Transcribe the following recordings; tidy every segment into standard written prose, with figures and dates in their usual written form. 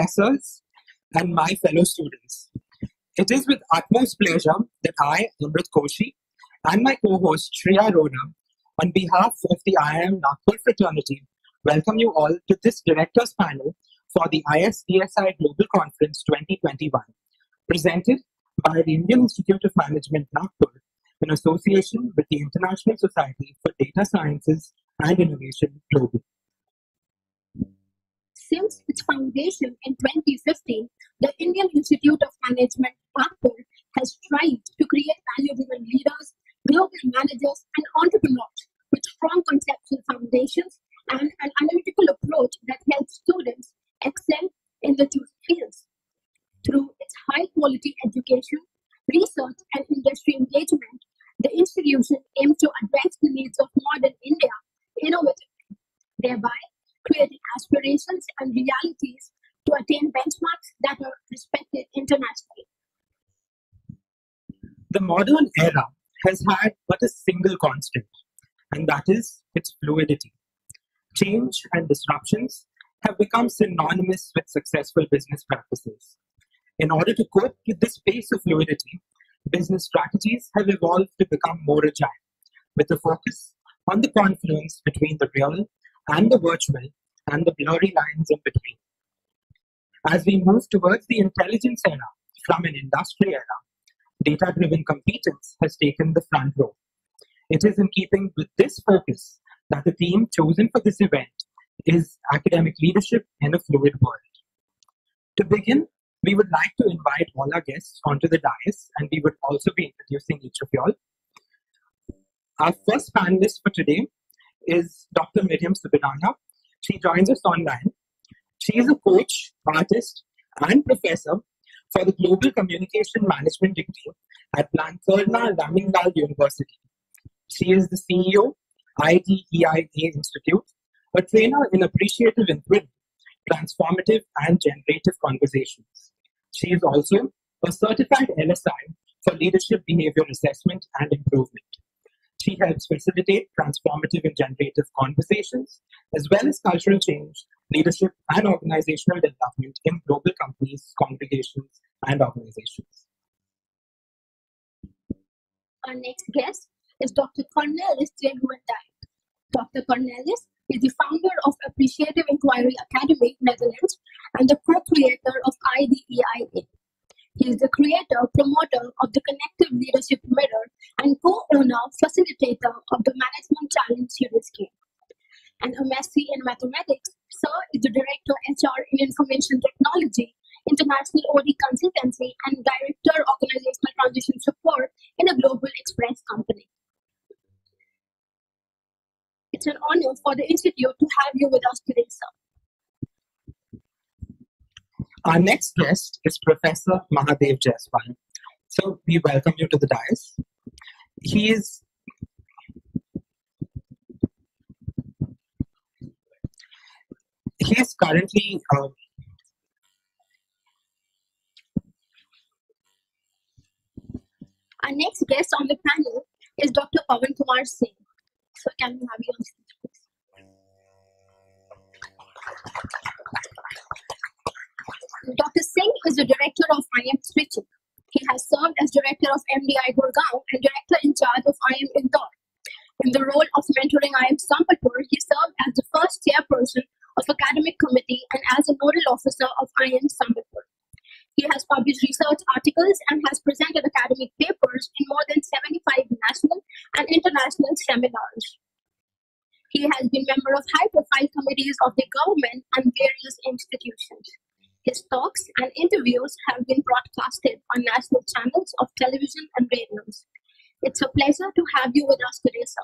professors, and my fellow students. It is with utmost pleasure that I, Amrit Koshi, and my co-host Shreya Rona, on behalf of the IIM Nagpur fraternity, welcome you all to this directors panel for the ISDSI Global Conference 2021, presented by the Indian Institute of Management Nagpur in association with the International Society for Data Sciences and Innovation Global. Since its foundation in 2015, the Indian Institute of Management Nagpur has strived to create value-driven leaders, global managers, and entrepreneurs with strong conceptual foundations and an analytical approach that helps students excel in the chosen fields. Through its high-quality education, research, and industry engagement, the institution aims to address the needs of modern India innovatively, thereby creating aspirations and realities to attain benchmarks that are respected internationally. The modern era has had but a single constant, and that is its fluidity. Change and disruptions have become synonymous with successful business practices. In order to cope with this pace of fluidity, business strategies have evolved to become more agile, with a focus on the confluence between the real and the virtual and the blurry lines in between. As we move towards the intelligence era from an industry era, data-driven competence has taken the front row. It is in keeping with this focus that the theme chosen for this event is academic leadership in a fluid world. To begin, we would like to invite all our guests onto the dais, and we would also be introducing each of you all. Our first panelist for today is Dr. Miriam Subinana. She joins us online. She is a coach, artist, and professor for the Global Communication Management degree at Lankarna Raminlal University. She is the CEO, ISDSI-G Institute, a trainer in Appreciative Inquiry, Transformative and Generative Conversations. She is also a certified LSI for Leadership Behavior Assessment and Improvement. She helps facilitate transformative and generative conversations, as well as cultural change, leadership, and organizational development in global companies, congregations, and organizations. Our next guest is Dr. Cornelis. Dr. Cornelis is the founder of Appreciative Inquiry Academy, Netherlands, and the co-creator of ISDSI-G. He is the creator, promoter of the Connective Leadership Mirror, and co-owner, facilitator of the Management Challenge series game. An MSc in Mathematics, Sir is the Director HR in Information Technology, International OD Consultancy, and Director Organizational Transition Support in a Global Express company. It's an honor for the Institute to have you with us today, sir. Our next guest is Professor Mahadev Jaiswal. So we welcome you to the dais. He is currently Our next guest on the panel is Dr. Pawan Kumar Singh. So can we have you on stage, please? Dr. Singh is the director of IIM Switching. He has served as director of MDI Gurgaon and director in charge of IIM Indore. In the role of mentoring IIM Sambalpur, he served as the first chairperson of academic committee and as a nodal officer of IIM Sambalpur. He has published research articles and has presented academic papers in more than 75 national and international seminars. He has been member of high-profile committees of the government and various institutions. His talks and interviews have been broadcasted on national channels of television and radios. It's a pleasure to have you with us today, sir.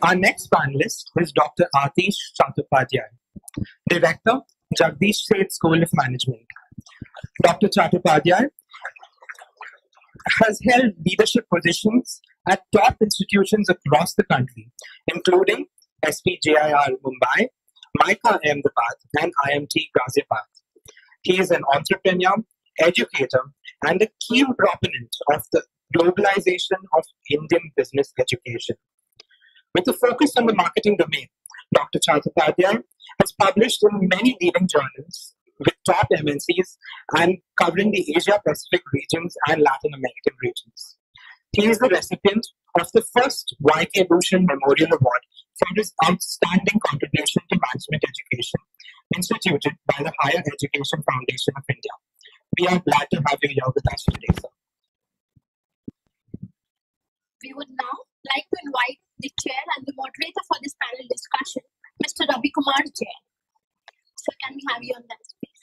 Our next panelist is Dr. Atish Chattopadhyay, Director, Jagdish Seth School of Management. Dr. Chattopadhyay has held leadership positions at top institutions across the country, including SPJIR Mumbai, MICA Ahmedabad, and IMT Ghaziabad. He is an entrepreneur, educator, and a keen proponent of the Globalization of Indian Business Education. With a focus on the marketing domain, Dr. Chattopadhyay has published in many leading journals with top MNCs and covering the Asia-Pacific regions and Latin American regions. He is the recipient of the first Y.K. Bhushan Memorial Award for his outstanding contribution to management education, instituted by the Higher Education Foundation of India. We are glad to have you here with us today, sir. We would now like to invite the chair and the moderator for this panel discussion, Mr. Ravi Kumar Jain. So can we have you on that, please?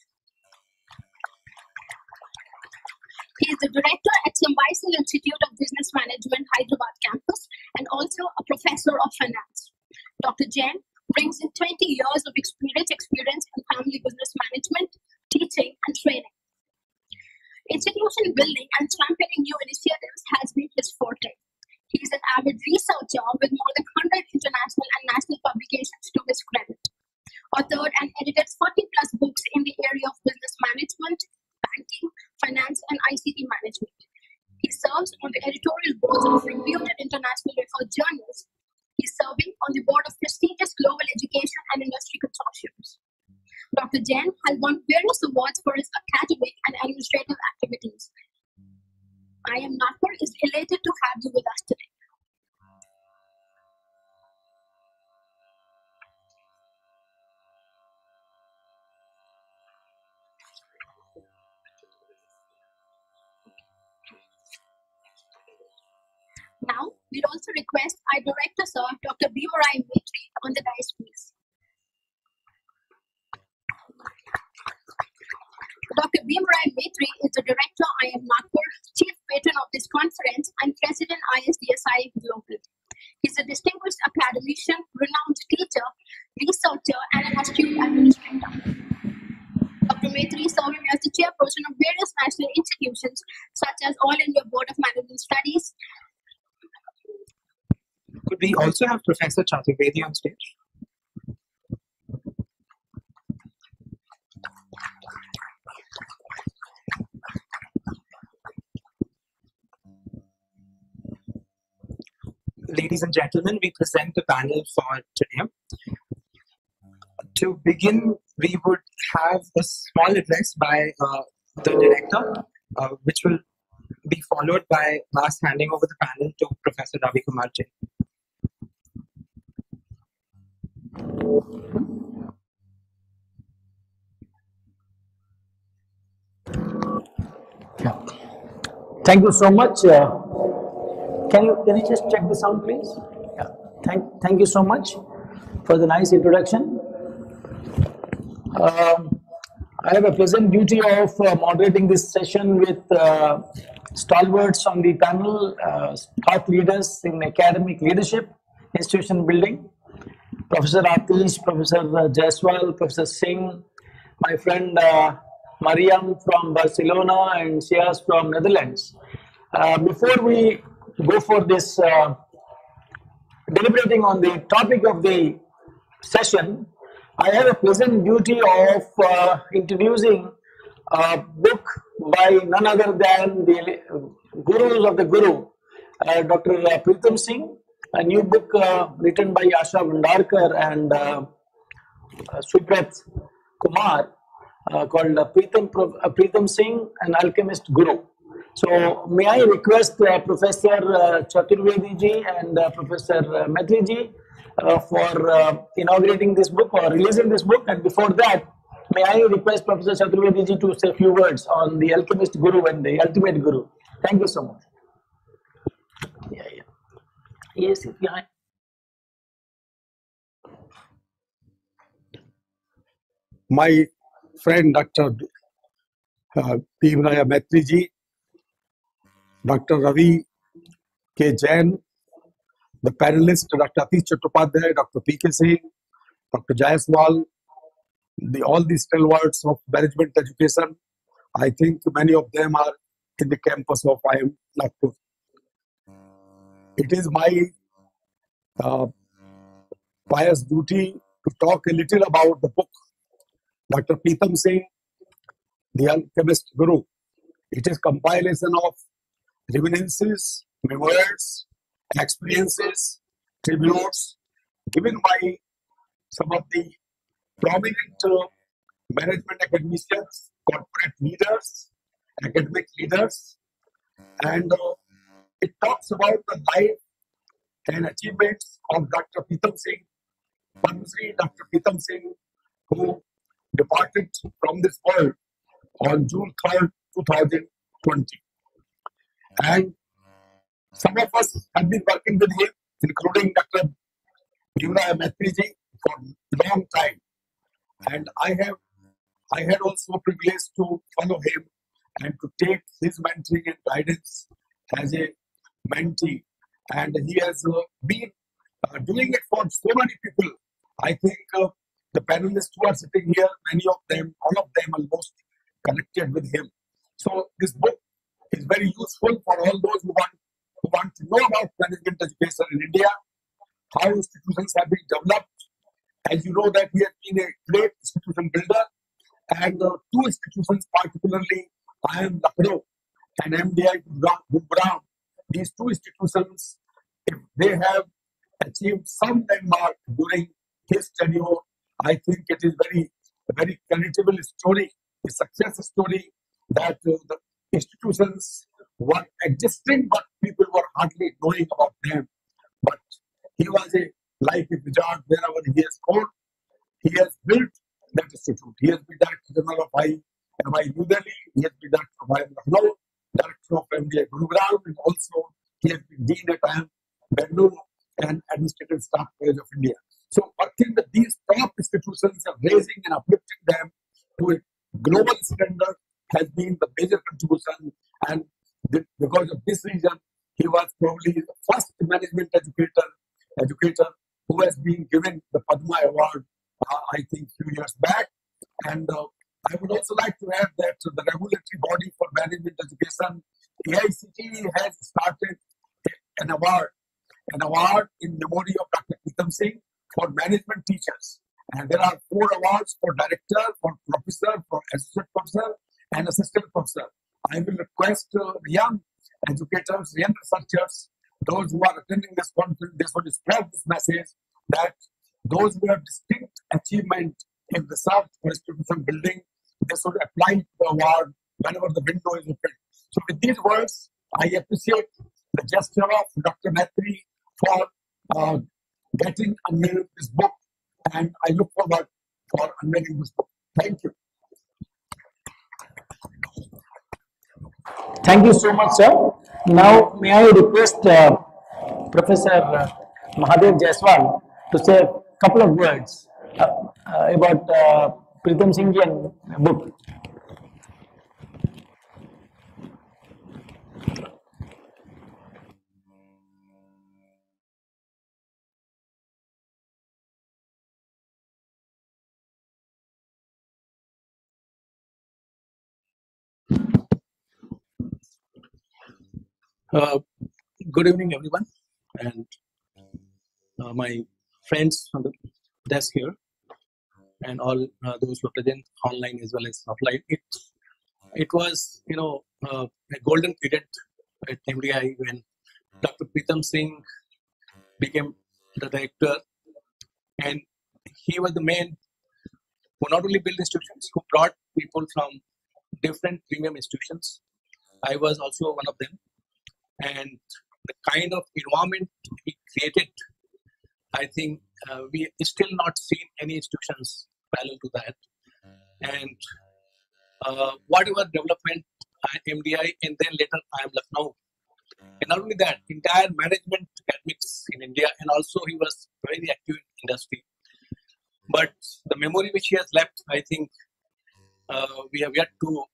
He is the director at Symbiosis Institute of Business Management, Hyderabad campus, and also a professor of finance. Dr. Jain brings in 20 years of experience in family business management, teaching, and training. Institution building and championing new initiatives has been his forte. He is an avid researcher with more than 100 international and national publications to his credit. Authored and edited 40 plus books in the area of business management, banking, finance, and ICT management. He serves on the editorial boards of reputed international research journals. He is serving on the board of prestigious global education and industry consortiums. Dr. Jain has won various awards for his academic and administrative activities. I am Nagpur is elated to have you with us today. Now, we'd also request our director, sir, Dr. Bhimarai Maitri, on the dais, please. Dr. Bhimarai Maitri is the director, IIM Nagpur, chief patron of this conference, and president ISDSI Global. He is a distinguished academician, renowned teacher, researcher, and an astute administrator. Dr. Maitri is serving as the chairperson of various national institutions, such as All India Board of Management Studies. Could we also have Professor Chaturvedi on stage? Ladies and gentlemen, we present the panel for today. To begin, we would have a small address by the director, which will be followed by us handing over the panel to Professor Ravi Kumar Jain. Yeah. Thank you so much. Can you just check the sound, please? Yeah. Thank you so much for the nice introduction. I have a pleasant duty of moderating this session with stalwarts on the panel, thought leaders in academic leadership, institution building, Professor Atish, Professor Jaiswal, Professor Singh, my friend Mariam from Barcelona, and Sias from Netherlands. Before we go for this deliberating on the topic of the session, I have a pleasant duty of introducing a book by none other than the gurus of the guru, Dr. Pritam Singh, a new book written by Asha Vandarkar and Subrat Kumar called Pritam Singh, an Alchemist Guru. So may I request Professor Chaturvedi ji and Professor Maitri ji for inaugurating this book or releasing this book, and before that, may I request Professor Chaturvedi ji to say a few words on the Alchemist Guru and the Ultimate Guru. Thank you so much. Yeah. Yes, yeah. My friend Dr. Bhimarai Maitri ji, Dr. Ravi K. Jain, the panelists, Dr. Atish Chattopadhyay, Dr. P.K. Singh, Dr. Jaiswal, all these stalwarts of management education. I think many of them are in the campus of IIM Nagpur. It is my pious duty to talk a little about the book, Dr. Pritam Singh, The Alchemist Guru. It is compilation of reminiscences, memoirs, experiences, tributes given by some of the prominent management academicians, corporate leaders, academic leaders, and it talks about the life and achievements of Dr. Pritam Singh, Padma Shri Dr. Pritam Singh, who departed from this world on June 3rd, 2020. And some of us have been working with him, including Dr. Bhimrao Maitriji, for a long time. And I had also privilege to follow him and to take his mentoring and guidance as a mentee. And he has been doing it for so many people. I think the panelists who are sitting here, many of them, all of them almost connected with him. So this book is very useful for all those who want to know about management education in India, how institutions have been developed. As you know that he has been a great institution builder, and two institutions particularly, IIM Lucknow and MDI Gurugram, these two institutions, if they have achieved some landmark during his tenure, I think it is a very creditable story, a success story that the institutions were existing, but people were hardly knowing about them. But he was like a wizard wherever he has gone. He has built that institute. He has been Director General of IMI New Delhi. He has been Director of IIM Lucknow, Director of MDI Gurugram, and also he has been Dean at IIM Bangalore and Administrative Staff College of India. So I think that these top institutions are raising and uplifting them to a global standard has been the major contribution, and because of this reason, he was probably the first management educator who has been given the Padma Award, I think, a few years back. And I would also like to add that the regulatory body for management education, AICTE, has started an award in memory of Dr. Pritam Singh for management teachers. And there are 4 awards for director, for professor, for associate professor, and assistant professor. I will request young educators, young researchers, those who are attending this conference, they should spread this message that those who have distinct achievement in research or institution building, they should apply the award whenever the window is open. So with these words, I appreciate the gesture of Dr. Maitri for getting unveiled this book, and I look forward for unveiling this book. Thank you. Thank you so much, sir. Now, may I request Professor Mahadev Jaiswal to say a couple of words about Pritam Singhian book. Good evening, everyone, and my friends on the desk here, and all those who are present online as well as offline. It was, a golden period at MDI when Dr. Pritam Singh became the director, and he was the man who not only built institutions, who brought people from different premium institutions. I was also one of them, and the kind of environment he created, I think we still not seen any institutions parallel to that. And whatever development MDI and then later IIM Lucknow, and not only that, entire management academics in India, and also he was very active in industry. But the memory which he has left, I think we have yet to,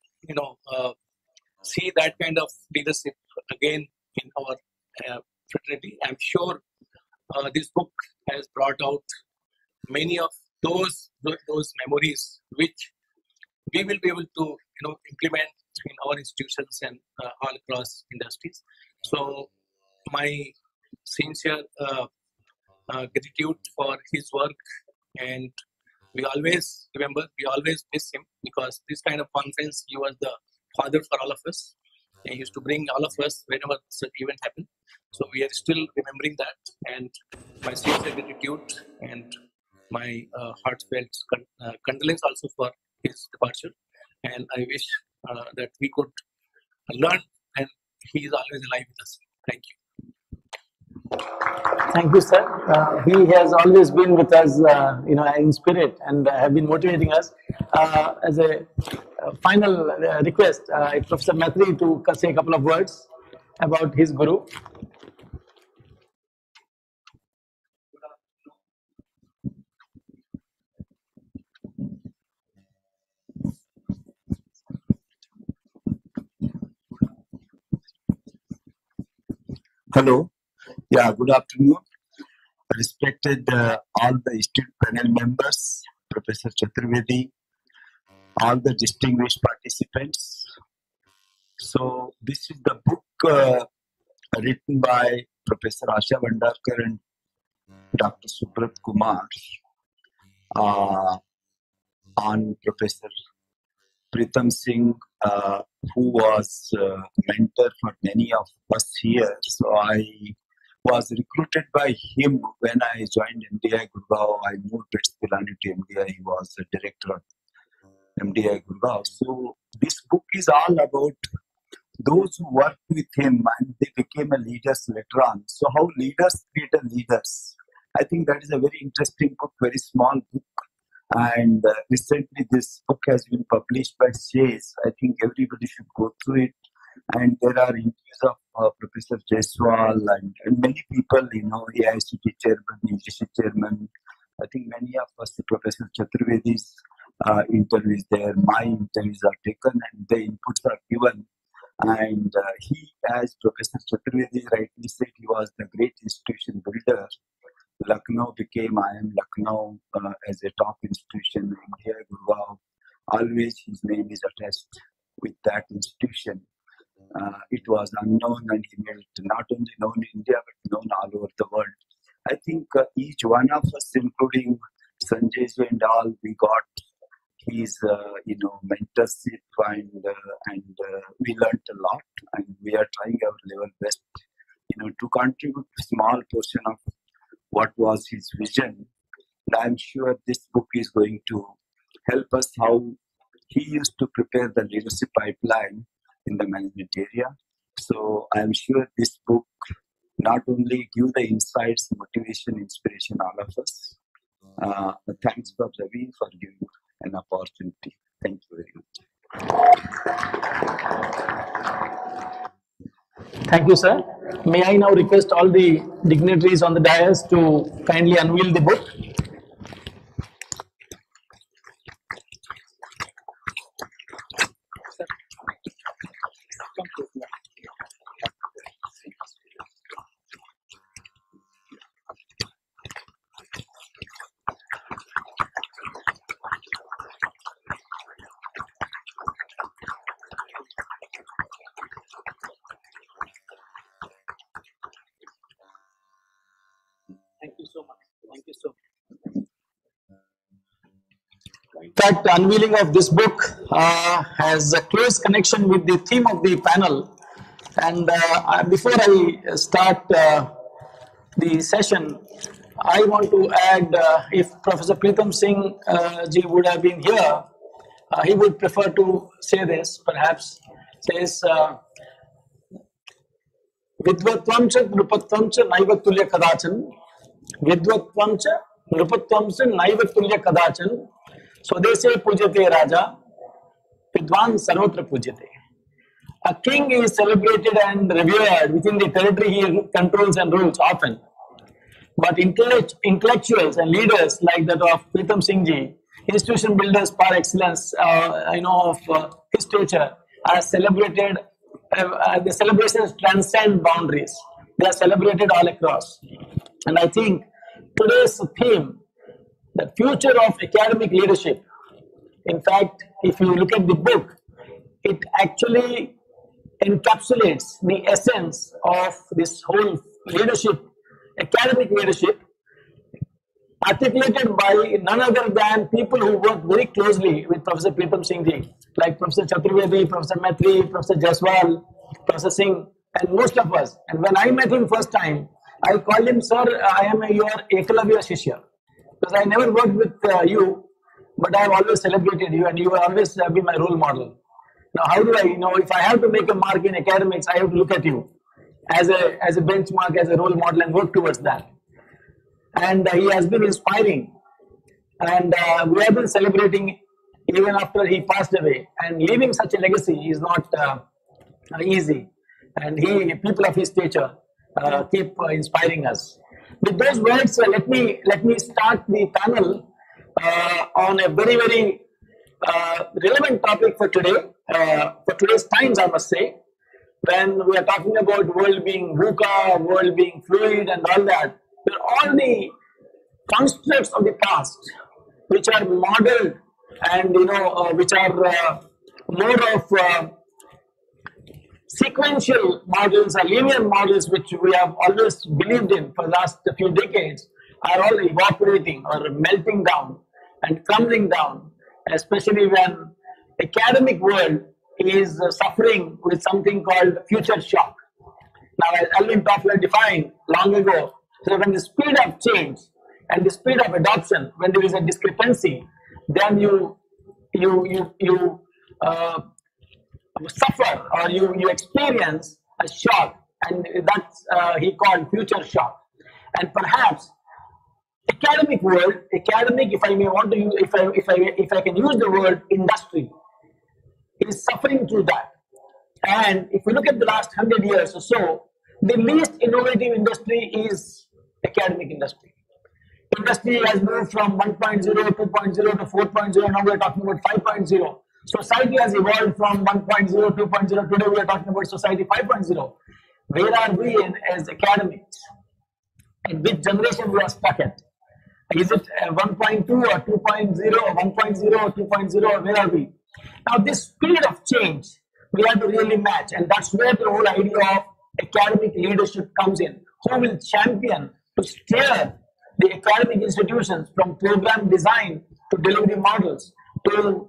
see that kind of leadership again in our fraternity. I'm sure this book has brought out many of those memories which we will be able to implement in our institutions and all across industries. So my sincere gratitude for his work, and we always remember, we always miss him, because this kind of conference, he was the father for all of us. He used to bring all of us whenever such event happened. So we are still remembering that, and my sincere gratitude and my heartfelt condolence also for his departure. And I wish that we could learn, and he is always alive with us. Thank you. Thank you, sir. He has always been with us, in spirit, and have been motivating us. As a final request, Professor Maitri to say a couple of words about his guru. Hello. Yeah, good afternoon. Respected all the esteemed panel members, Professor Chaturvedi, all the distinguished participants. So this is the book written by Professor Asha Vandarkar and Dr. Subrat Kumar on Professor Pritam Singh, who was mentor for many of us here. So I was recruited by him when I joined MDI Gurgaon. I moved Pilani to MDI. He was the director of MDI Gurgaon. So this book is all about those who worked with him and they became a leaders later on. So how leaders create leaders. I think that is a very interesting book, very small book. And recently this book has been published by Shays. I think everybody should go through it. And there are interviews of Professor Jaiswal and many people, AICT chairman, UGC chairman. I think many of us, Professor Chaturvedi's interviews there, my interviews are taken and the inputs are given. And he, as Professor Chaturvedi rightly said, he was the great institution builder. Lucknow became IIM Lucknow as a top institution. India, Gurgaon, always his name is attached with that institution. It was unknown and he made it not only known in India but known all over the world. I think each one of us, including Sanjay ji and all, we got his mentorship and we learned a lot and we are trying our level best to contribute a small portion of what was his vision. And I'm sure this book is going to help us how he used to prepare the leadership pipeline in the management area. So I'm sure this book not only give the insights, motivation, inspiration, all of us. Thanks for Ravi for giving an opportunity. Thank you very much. Thank you, sir. May I now request all the dignitaries on the dais to kindly unveil the book. Thank you so much. Thank you so much. In fact, unveiling of this book has a close connection with the theme of the panel. And before I start the session, I want to add, if Professor Pritam Singh ji would have been here, he would prefer to say this, perhaps, says, Vidvatvam cha nrupatvam cha naiva tulya kadachan, Vidvatvam cha nrupatvam cha naiva tulya kadachan, Swadese pujate raja, Vidwan sarvatra pujate. A king is celebrated and revered within the territory he controls and rules often. But intellectuals and leaders like that of Pritam Singh ji, institution builders par excellence, of his stature, are celebrated. The celebrations transcend boundaries. They are celebrated all across. And I think today's theme, the future of academic leadership. In fact, if you look at the book, it actually encapsulates the essence of this whole leadership, academic leadership, articulated by none other than people who work very closely with Professor Pritam Singh ji, like Professor Chaturvedi, Professor Maitri, Professor Jaiswal, processing, and most of us. And when I met him first time, I called him, sir, I am your Ekalavya Shishya. Because I never worked with you, but I have always celebrated you, and you have always been my role model. Now, how do I, if I have to make a mark in academics, I have to look at you as a benchmark, as a role model, and work towards that. And he has been inspiring, and we have been celebrating even after he passed away. And leaving such a legacy is not easy. And people of his stature keep inspiring us. With those words, let me start the panel on a very, very relevant topic for today, for today's times, I must say, when we are talking about world being VUCA, world being fluid, and all that. There are all the constructs of the past which are modeled and which are more of sequential models or linear models, which we have always believed in for the last few decades, are all evaporating or melting down and crumbling down, especially when academic world is suffering with something called future shock. Now, as Alvin Toffler defined long ago, so when the speed of change and the speed of adoption, when there is a discrepancy, then you suffer or you experience a shock, and that's he called future shock. And perhaps academic world, if I may want to use, if I can use the word industry, is suffering through that. And if we look at the last 100 years or so, the least innovative industry is academic industry. Industry has moved from 1.0, 2.0 to 4.0. Now we are talking about 5.0. Society has evolved from 1.0, 2.0. Today we are talking about society 5.0. Where are we as academics? In which generation we are stuck at? Is it 1.2 or 2.0 or 1.0 or 2.0, or where are we? Now, this speed of change, we have to really match, and that's where the whole idea of academic leadership comes in. Who will champion to steer the academic institutions from program design to delivery models to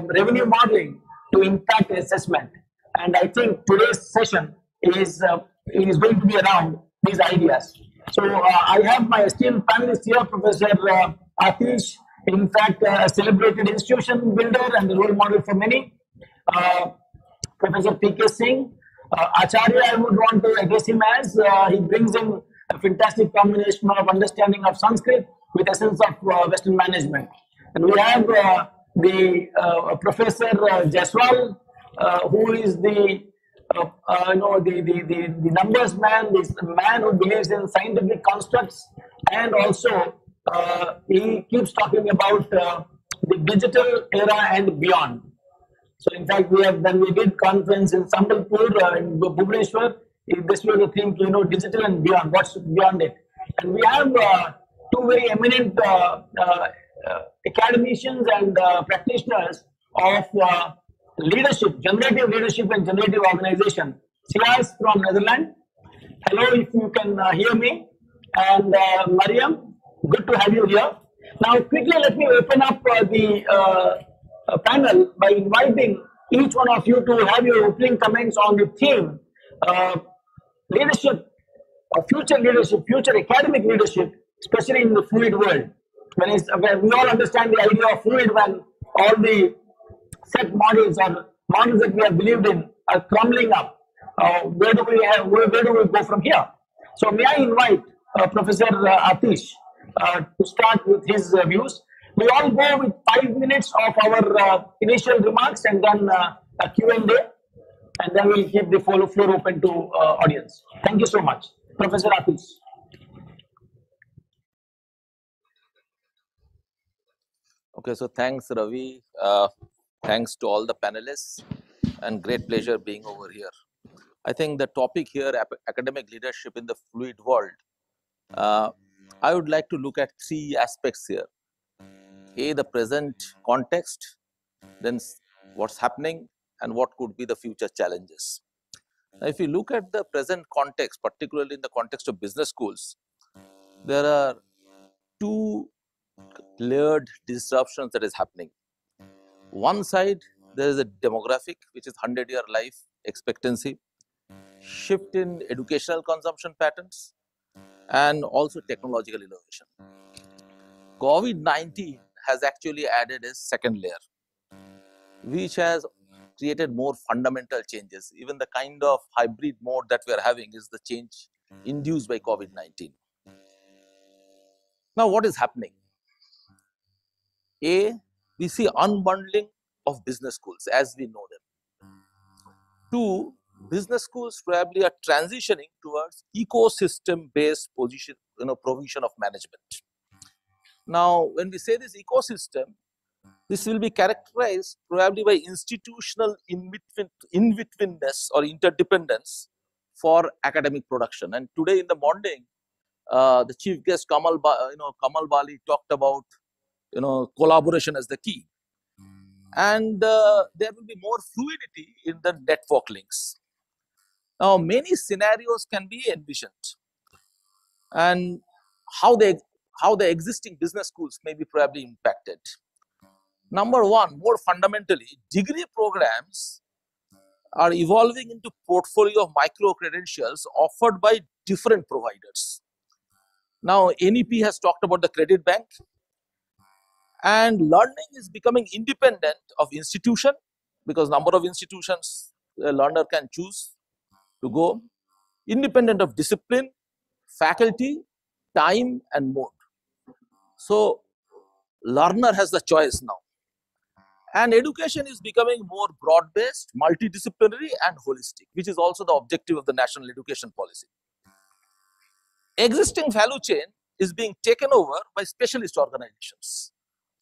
revenue modeling to impact assessment? And I think today's session is going to be around these ideas. So I have my esteemed panelists here, Professor Atish, in fact, a celebrated institution builder and a role model for many. Professor P.K. Singh, Acharya, I would want to address him as he brings in a fantastic combination of understanding of Sanskrit with essence of Western management. And we have the Professor Jaiswal, who is the numbers man, this man who believes in scientific constructs, and also he keeps talking about the digital era and beyond. So in fact, when we did conference in Sambalpur in Bhubaneswar, this was the thing, digital and beyond, what's beyond it. And we have two very eminent academicians and practitioners of leadership, generative leadership and generative organization. Sias from Netherlands. Hello, if you can hear me. And Mariam, good to have you here. Now, quickly, let me open up the panel by inviting each one of you to have your opening comments on the theme leadership, future academic leadership, especially in the fluid world. When we all understand the idea of fluid, when all the set models or models that we have believed in are crumbling up, where do we go from here? So may I invite Professor Atish to start with his views. We all go with 5 minutes of our initial remarks and then a Q&A, and then we'll keep the floor open to audience. Thank you so much. Professor Atish. Okay, so thanks, Ravi. Thanks to all the panelists, and great pleasure being over here. I think the topic here, academic leadership in the fluid world, I would like to look at three aspects here. A, the present context, then what's happening, and what could be the future challenges. Now, if you look at the present context, particularly in the context of business schools, there are two layered disruptions that is happening. One side, there is a demographic, which is 100-year life expectancy. shift in educational consumption patterns, and also technological innovation. COVID-19 has actually added a second layer, which has created more fundamental changes. Even the kind of hybrid mode that we are having is the change induced by COVID-19. Now, what is happening? We see unbundling of business schools as we know them. 2, business schools probably are transitioning towards ecosystem-based provision of management. Now, when we say this ecosystem, this will be characterized probably by institutional in-betweenness or interdependence for academic production. And today in the morning, the chief guest Kamal Bali talked about collaboration as the key, and there will be more fluidity in the network links. Now, many scenarios can be envisioned, and how the existing business schools may be probably impacted. Number one, more fundamentally, degree programs are evolving into portfolio of micro credentials offered by different providers. Now, NEP has talked about the credit bank, and learning is becoming independent of institution, because number of institutions a learner can choose to go, independent of discipline, faculty, time, and mode. So, learner has the choice now. And education is becoming more broad-based, multidisciplinary, and holistic, which is also the objective of the national education policy. Existing value chain is being taken over by specialist organizations,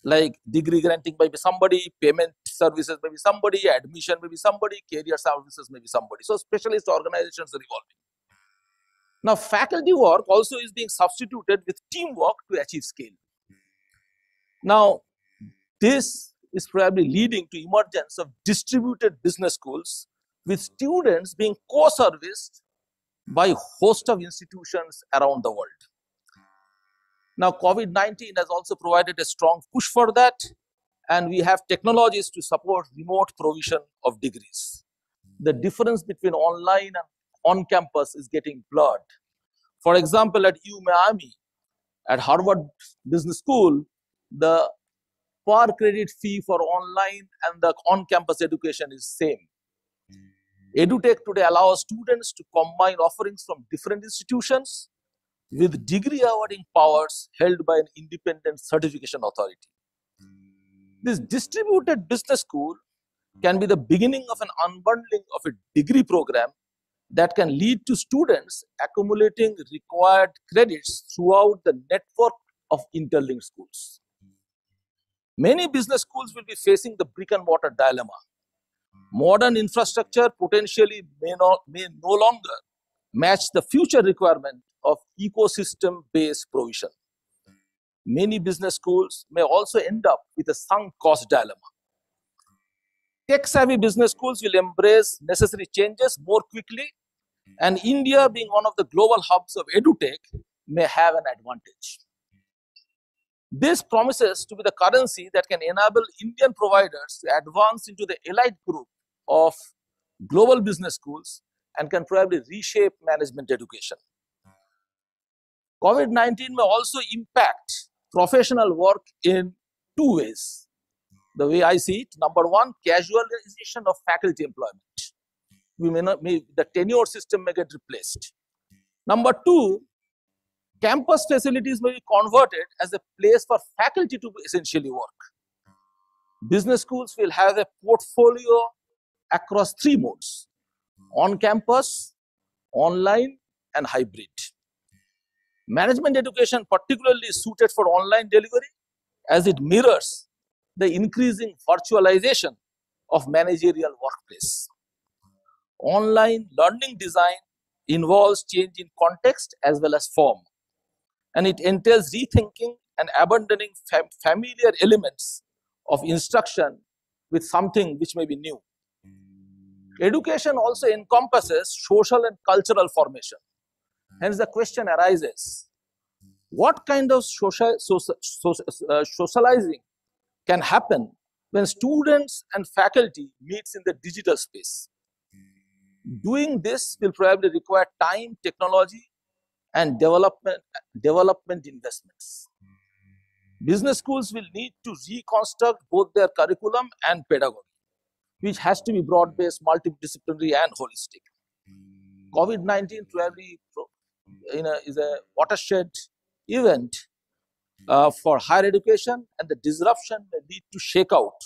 like degree granting may be somebody, payment services may be somebody, admission may be somebody, career services may be somebody. So specialist organizations are evolving. Now, faculty work also is being substituted with teamwork to achieve scale. Now, this is probably leading to emergence of distributed business schools with students being co-serviced by a host of institutions around the world. Now, COVID-19 has also provided a strong push for that, and we have technologies to support remote provision of degrees. The difference between online and on-campus is getting blurred. For example, at Miami, at Harvard Business School, the per credit fee for online and the on-campus education is same. EduTech today allows students to combine offerings from different institutions with degree awarding powers held by an independent certification authority. This distributed business school can be the beginning of an unbundling of a degree program that can lead to students accumulating required credits throughout the network of interlinked schools. Many business schools will be facing the brick and mortar dilemma. Modern infrastructure potentially may no longer match the future requirement of ecosystem-based provision. Many business schools may also end up with a sunk cost dilemma. Tech-savvy business schools will embrace necessary changes more quickly, and India, being one of the global hubs of EduTech, may have an advantage. This promises to be the currency that can enable Indian providers to advance into the elite group of global business schools and can probably reshape management education. COVID-19 may also impact professional work in 2 ways. The way I see it, number one, casualization of faculty employment. The tenure system may get replaced. Number two, campus facilities may be converted as a place for faculty to essentially work. Business schools will have a portfolio across 3 modes: on campus, online, and hybrid. Management education particularly is suited for online delivery, as it mirrors the increasing virtualization of managerial workplace. Online learning design involves change in context as well as form, and it entails rethinking and abandoning familiar elements of instruction with something which may be new. Education also encompasses social and cultural formation. Hence, the question arises, what kind of socializing can happen when students and faculty meets in the digital space? Doing this will probably require time, technology, and development investments. Business schools will need to reconstruct both their curriculum and pedagogy, which has to be broad-based, multidisciplinary, and holistic. COVID-19 probably is a watershed event for higher education, and the disruption may lead to shakeout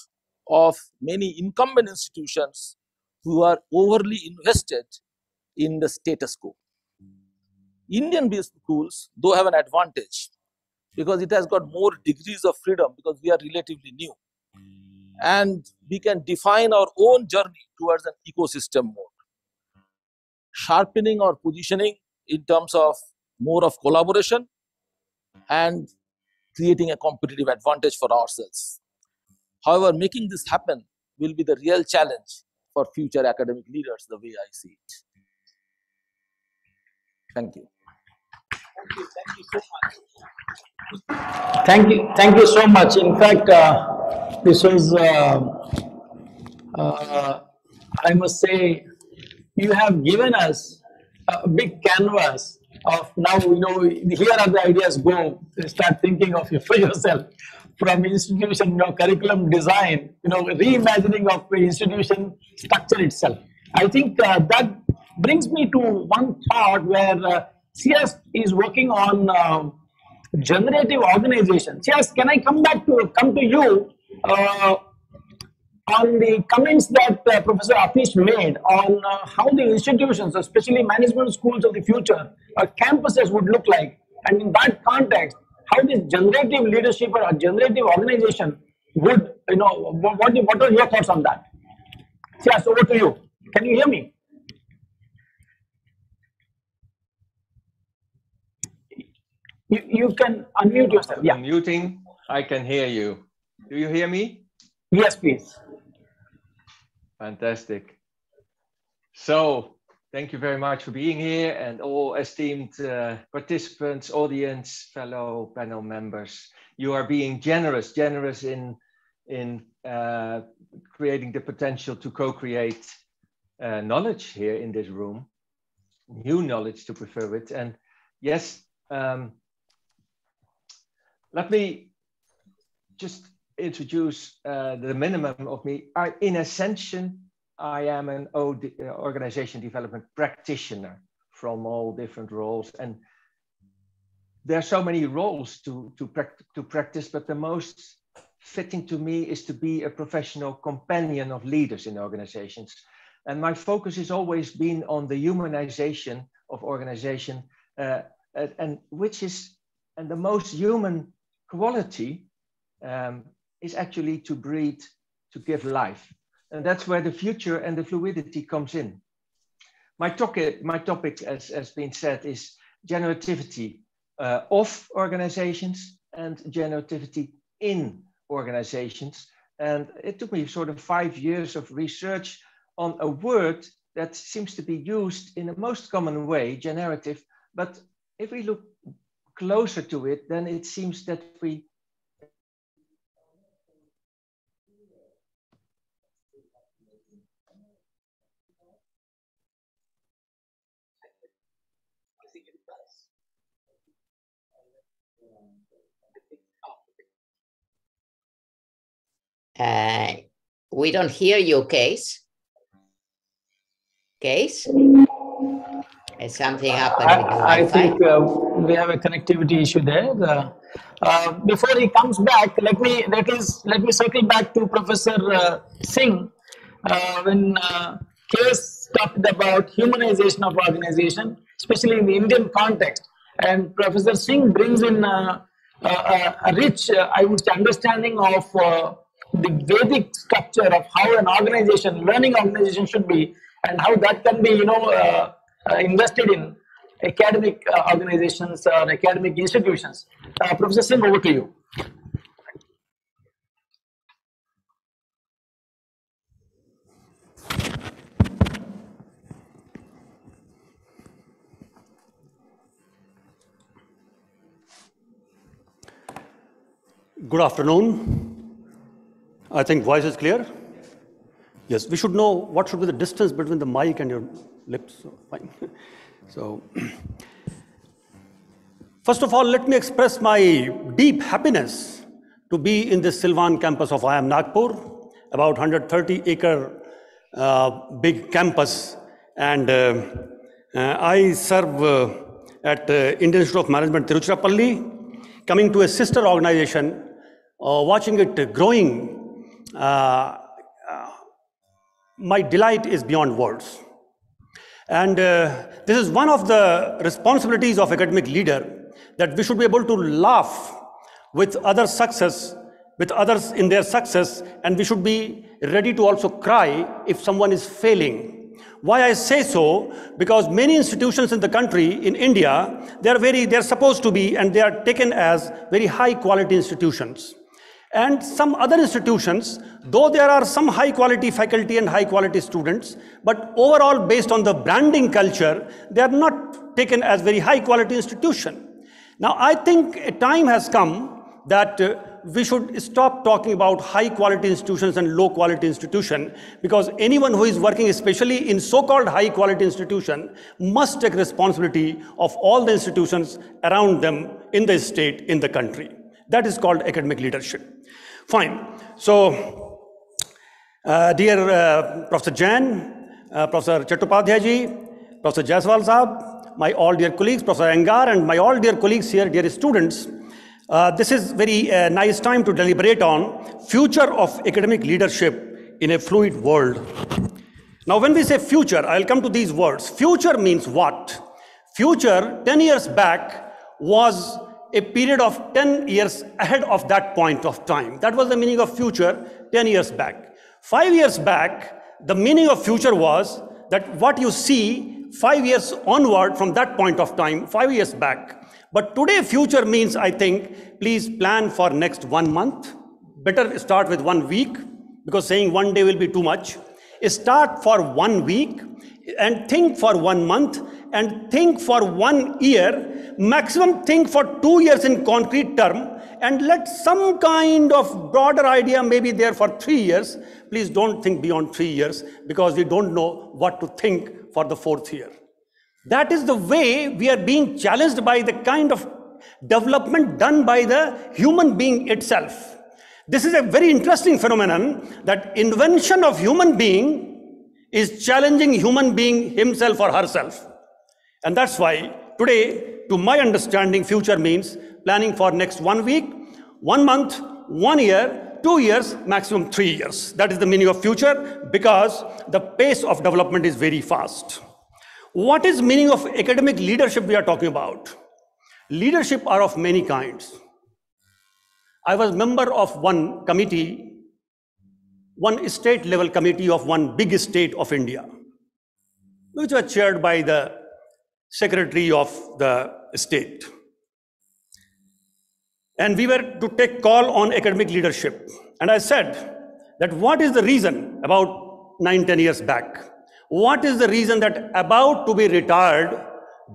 of many incumbent institutions who are overly invested in the status quo. Indian business schools, though, have an advantage because it has got more degrees of freedom because we are relatively new. And we can define our own journey towards an ecosystem mode, sharpening our positioning in terms of more of collaboration and creating a competitive advantage for ourselves. However, making this happen will be the real challenge for future academic leaders, the way I see it. Thank you. Thank you so much. In fact, this was, I must say, you have given us a big canvas of now, here are the ideas, go start thinking of it for yourself from institution, curriculum design, reimagining of the institution structure itself. I think that brings me to one thought where CS is working on generative organization. CS, can I come to you on the comments that Professor Atish made on how the institutions, especially management schools of the future, campuses would look like, and in that context, how this generative leadership or generative organization would, what are your thoughts on that? Yes, over to you. Can you hear me? You can unmute yourself. Yeah. Unmuting. I can hear you. Do you hear me? Yes, please. Fantastic. So, thank you very much for being here, and all esteemed participants, audience, fellow panel members. You are being generous in creating the potential to co-create knowledge here in this room, new knowledge to prefer with. And yes, let me just introduce the minimum of me. In Ascension, I am an organization development practitioner from all different roles, and there are so many roles to practice, but the most fitting to me is to be a professional companion of leaders in organizations. And my focus has always been on the humanization of organization, and the most human quality is actually to breathe, to give life. And that's where the future and the fluidity comes in. My topic, as has been said, is generativity of organizations and generativity in organizations. And it took me sort of 5 years of research on a word that seems to be used in the most common way, generative. But if we look closer to it, then it seems that we we don't hear you, Case. Case? Is something happened with the I Wi-Fi? think we have a connectivity issue there. Before he comes back, let me circle back to Professor Singh when Case talked about humanization of organization, especially in the Indian context, and Professor Singh brings in a rich, I would say, understanding of the Vedic structure of how an organization, learning organization should be, and how that can be, invested in academic organizations or academic institutions. Professor Singh, over to you. Good afternoon. I think voice is clear. Yes, we should know what should be the distance between the mic and your lips, so fine. So, first of all, let me express my deep happiness to be in this Silvan campus of IIM Nagpur, about 130-acre big campus. And I serve at Indian Institute of Management, Tiruchirappalli, coming to a sister organization, watching it growing. My delight is beyond words. And this is one of the responsibilities of academic leader, that we should be able to laugh with other success, with others in their success, and we should be ready to also cry if someone is failing. Why I say so? Because many institutions in the country, in India, they're supposed to be, and they are taken as very high quality institutions. And some other institutions, though there are some high quality faculty and high quality students, but overall based on the branding culture, they are not taken as very high quality institution. Now, I think a time has come that we should stop talking about high quality institutions and low quality institution, because anyone who is working especially in so-called high quality institution must take responsibility of all the institutions around them in the state, in the country. That is called academic leadership. Fine. So, dear Professor Jain, Professor Chattopadhyay ji, Professor Jaiswal Saab, my all dear colleagues, Professor Angar, and my all dear colleagues here, dear students, this is very nice time to deliberate on future of academic leadership in a fluid world. Now, when we say future, I'll come to these words. Future means what? Future, 10 years back, was a period of 10 years ahead of that point of time. That was the meaning of future 10 years back. 5 years back, the meaning of future was that what you see 5 years onward from that point of time, 5 years back. But today, future means, I think, please plan for next 1 month. Better start with 1 week, because saying 1 day will be too much. Start for 1 week and think for 1 month and think for 1 year, maximum think for 2 years in concrete term, and let some kind of broader idea maybe there for 3 years. Please don't think beyond 3 years, because we don't know what to think for the 4th year. That is the way we are being challenged by the kind of development done by the human being itself. This is a very interesting phenomenon, that invention of human being is challenging human being himself or herself. And that's why today, to my understanding, future means planning for next 1 week, 1 month, 1 year, 2 years, maximum 3 years. That is the meaning of future, because the pace of development is very fast. What is meaning of academic leadership we are talking about? Leadership are of many kinds. I was member of one committee, one state level committee of one big state of India, which was chaired by the secretary of the state. And we were to take call on academic leadership. And I said that what is the reason about 9-10 years back? What is the reason that about to be retired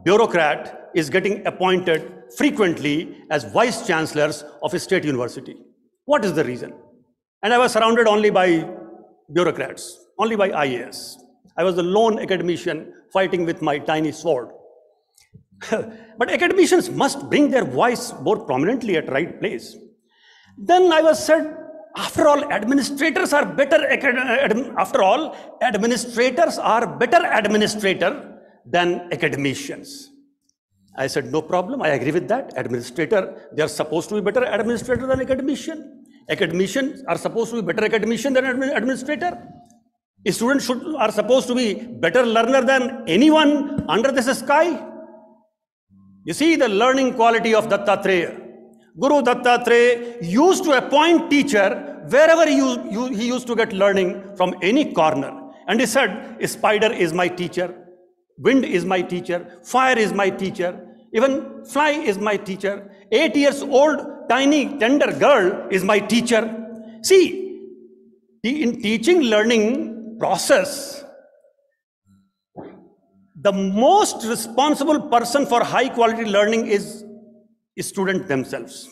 bureaucrat is getting appointed frequently as vice chancellors of a state university? What is the reason? And I was surrounded only by bureaucrats, only by IAS. I was the lone academician fighting with my tiny sword. But academicians must bring their voice more prominently at right place. Then I was said, after all, administrators are better. After all, administrators are better administrator than academicians. I said, no problem. I agree with that. Administrator, they are supposed to be better administrator than academician. Academicians are supposed to be better academician than administrator. Students are supposed to be better learner than anyone under this sky. You see the learning quality of Dattatreya. Guru Dattatreya used to appoint teacher wherever he used to get learning from any corner. And he said, spider is my teacher, wind is my teacher, fire is my teacher, even fly is my teacher, 8 years old tiny tender girl is my teacher. See, in teaching learning process, the most responsible person for high quality learning is students themselves.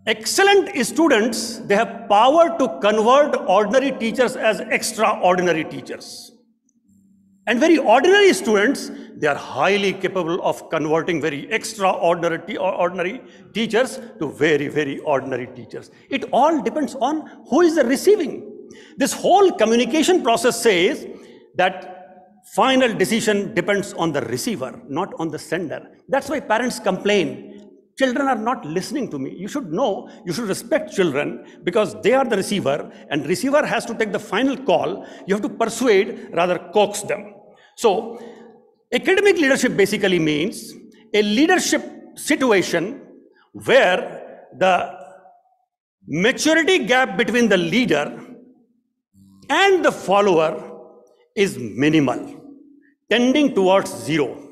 Excellent students, they have power to convert ordinary teachers as extraordinary teachers. And very ordinary students, they are highly capable of converting very extraordinary teachers to very, very ordinary teachers. It all depends on who is the receiving. This whole communication process says that final decision depends on the receiver, not on the sender. That's why parents complain. Children are not listening to me. You should know, you should respect children because they are the receiver, and receiver has to take the final call. You have to persuade, rather coax them. So, academic leadership basically means a leadership situation where the maturity gap between the leader and the follower is minimal, tending towards zero.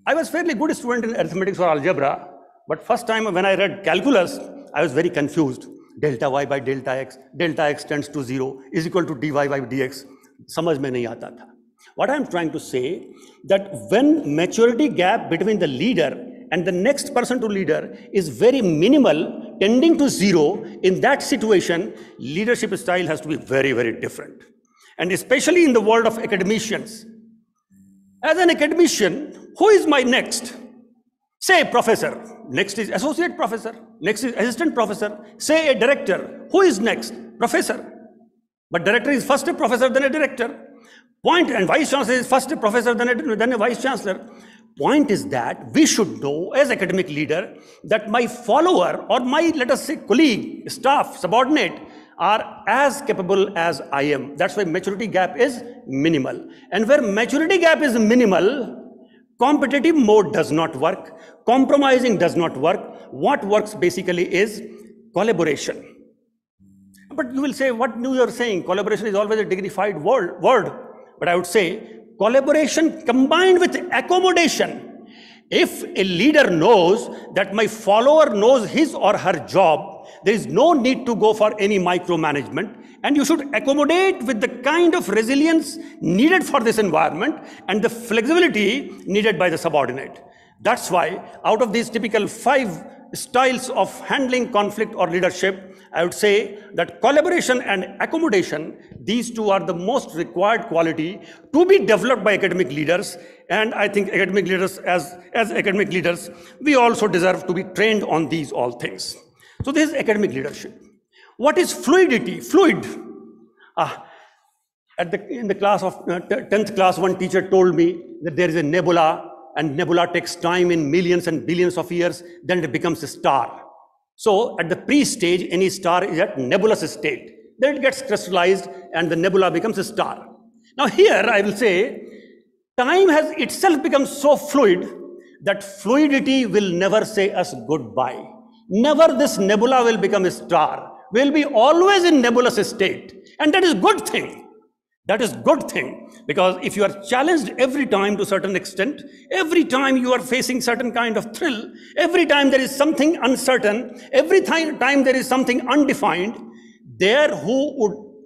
I was fairly good student in arithmetic or algebra, but first time when I read calculus, I was very confused. Delta y by delta x tends to 0 is equal to dy by dx. समझ में नहीं आता था. What I am trying to say that when maturity gap between the leader and the next person to leader is very minimal, tending to 0, in that situation, leadership style has to be very, very different. And especially in the world of academicians. As an academician, who is my next? Say professor, next is associate professor, next is assistant professor. Say a director, who is next? Professor. But director is first a professor, then a director. Point, and vice chancellor is first a professor, then a vice chancellor. Point is that we should know as academic leader that my follower or my, let us say, colleague, staff, subordinate are as capable as I am. That's why maturity gap is minimal. And where maturity gap is minimal, competitive mode does not work, compromising does not work. What works basically is collaboration. But you will say, what you are saying? Collaboration is always a dignified word. But I would say collaboration combined with accommodation. If a leader knows that my follower knows his or her job, there is no need to go for any micromanagement, and you should accommodate with the kind of resilience needed for this environment and the flexibility needed by the subordinate. That's why out of these typical 5 styles of handling conflict or leadership, I would say that collaboration and accommodation, these two are the most required quality to be developed by academic leaders. And I think academic leaders, as academic leaders, we also deserve to be trained on these all things. So this is academic leadership. What is fluidity? Fluid. In the class of 10th class, one teacher told me that there is a nebula, and nebula takes time in millions and billions of years, then it becomes a star. So at the pre-stage, any star is at nebulous state. Then it gets crystallized and the nebula becomes a star. Now here I will say, time has itself become so fluid that fluidity will never say us goodbye. Never this nebula will become a star. We'll be always in nebulous state. And that is good thing. That is good thing, because if you are challenged every time to a certain extent, every time you are facing certain kind of thrill, every time there is something uncertain, every time there is something undefined, there who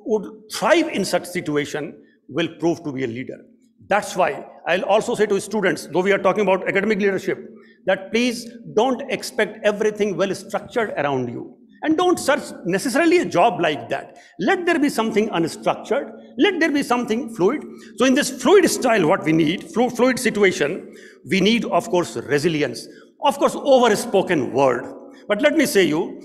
would thrive in such situation will prove to be a leader. That's why I'll also say to students, though we are talking about academic leadership, that please don't expect everything well structured around you. And don't search necessarily a job like that. Let there be something unstructured. Let there be something fluid. So in this fluid style, what we need, fluid situation, we need, of course, resilience. Of course, overspoken word. But let me say you,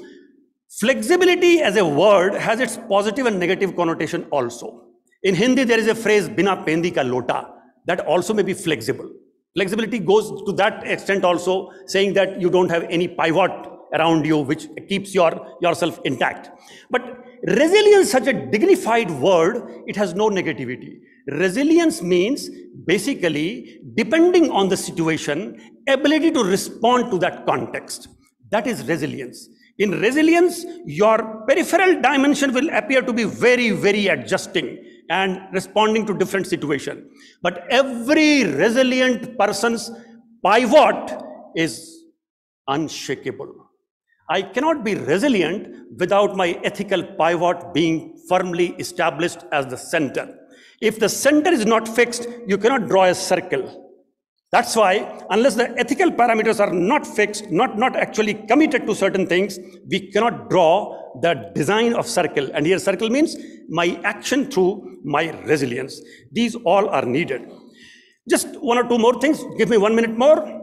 flexibility as a word has its positive and negative connotation also. In Hindi, there is a phrase, bina pendi ka lota, that also may be flexible. Flexibility goes to that extent also, saying that you don't have any pivot around you, which keeps yourself intact. But resilience, such a dignified word, it has no negativity. Resilience means basically, depending on the situation, ability to respond to that context. That is resilience. In resilience, your peripheral dimension will appear to be very, very adjusting and responding to different situations. But every resilient person's pivot is unshakable. I cannot be resilient without my ethical pivot being firmly established as the center. If the center is not fixed, you cannot draw a circle. That's why, unless the ethical parameters are not fixed, not actually committed to certain things, we cannot draw the design of circle. And here circle means my action through my resilience. These all are needed. Just one or two more things. Give me 1 minute more.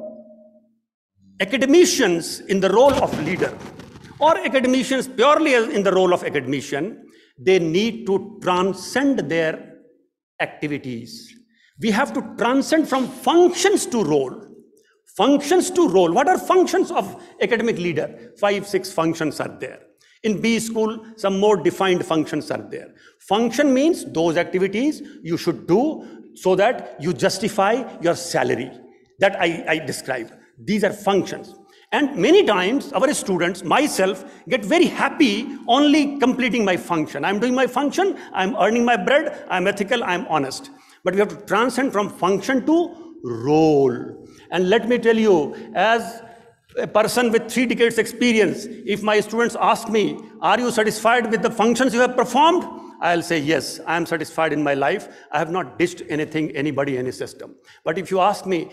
Academicians in the role of leader, or academicians purely in the role of academician, they need to transcend their activities. We have to transcend from functions to role. Functions to role. What are functions of academic leader? 5, 6 functions are there. In B school, some more defined functions are there. Function means those activities you should do so that you justify your salary. That I described. These are functions. And many times our students, myself, get very happy only completing my function. I'm doing my function, I'm earning my bread, I'm ethical, I'm honest. But we have to transcend from function to role. And let me tell you, as a person with 3 decades experience, if my students ask me, are you satisfied with the functions you have performed? I'll say, yes, I am satisfied in my life. I have not ditched anything, anybody, any system. But if you ask me,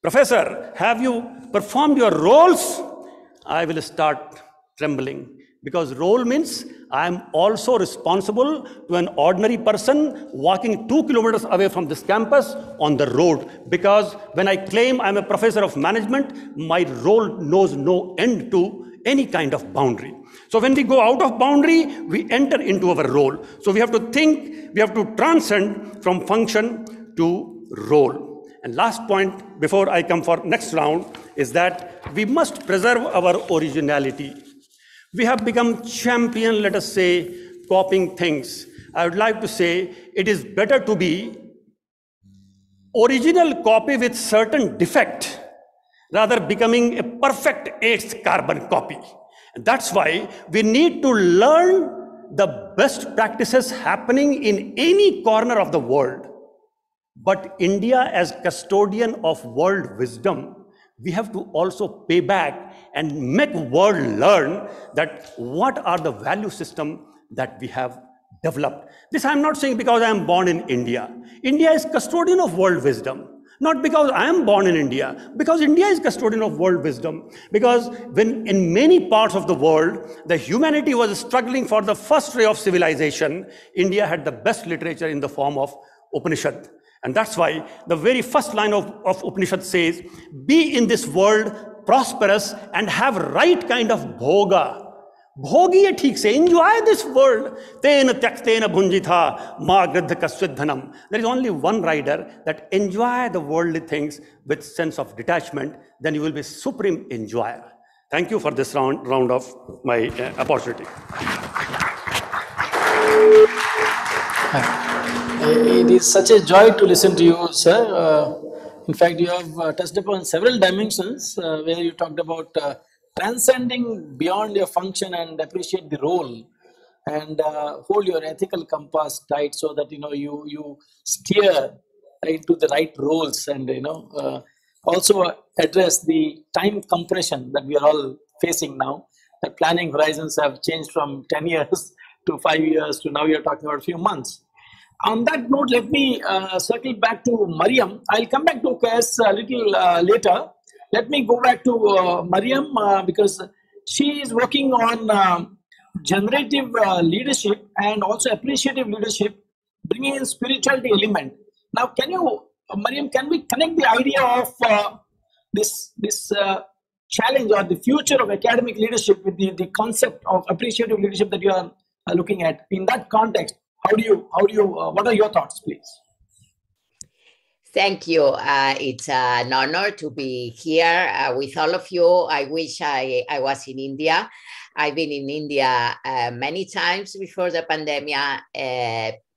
Professor, have you performed your roles? I will start trembling, because role means I am also responsible to an ordinary person walking 2 kilometers away from this campus on the road. Because when I claim I'm a professor of management, my role knows no end to any kind of boundary. So when we go out of boundary, we enter into our role. So we have to think, we have to transcend from function to role. And last point, before I come for next round, is that we must preserve our originality. We have become champion, let us say, copying things. I would like to say it is better to be original copy with certain defect, rather becoming a perfect 8th carbon copy. And that's why we need to learn the best practices happening in any corner of the world. But India, as custodian of world wisdom, we have to also pay back and make world learn that what are the value system that we have developed. This I'm not saying because I am born in India. India is custodian of world wisdom. Not because I am born in India, because India is custodian of world wisdom. Because when in many parts of the world, the humanity was struggling for the first ray of civilization, India had the best literature in the form of Upanishad. And that's why the very first line of Upanishad says, be in this world prosperous and have right kind of bhoga. Bhogi hai theek se, enjoy this world. Tena tyaktena bhunjitha ma gridha kasvidhanam. There is only one rider that enjoy the worldly things with sense of detachment, then you will be supreme enjoyer. Thank you for this round of my opportunity. It is such a joy to listen to you, sir. In fact, you have touched upon several dimensions where you talked about transcending beyond your function and appreciate the role, and hold your ethical compass tight so that you steer into the right roles, and also address the time compression that we are all facing now. The planning horizons have changed from 10 years to 5 years to now you're talking about a few months. On that note, let me circle back to Mariam. I'll come back to Qais a little later. Let me go back to Mariam because she is working on generative leadership and also appreciative leadership, bringing in spirituality element. Now, Mariam, can we connect the idea of this challenge or the future of academic leadership with the concept of appreciative leadership that you are looking at? In that context, what are your thoughts, please? Thank you. It's an honor to be here with all of you. I wish I was in India. I've been in India many times before the pandemic,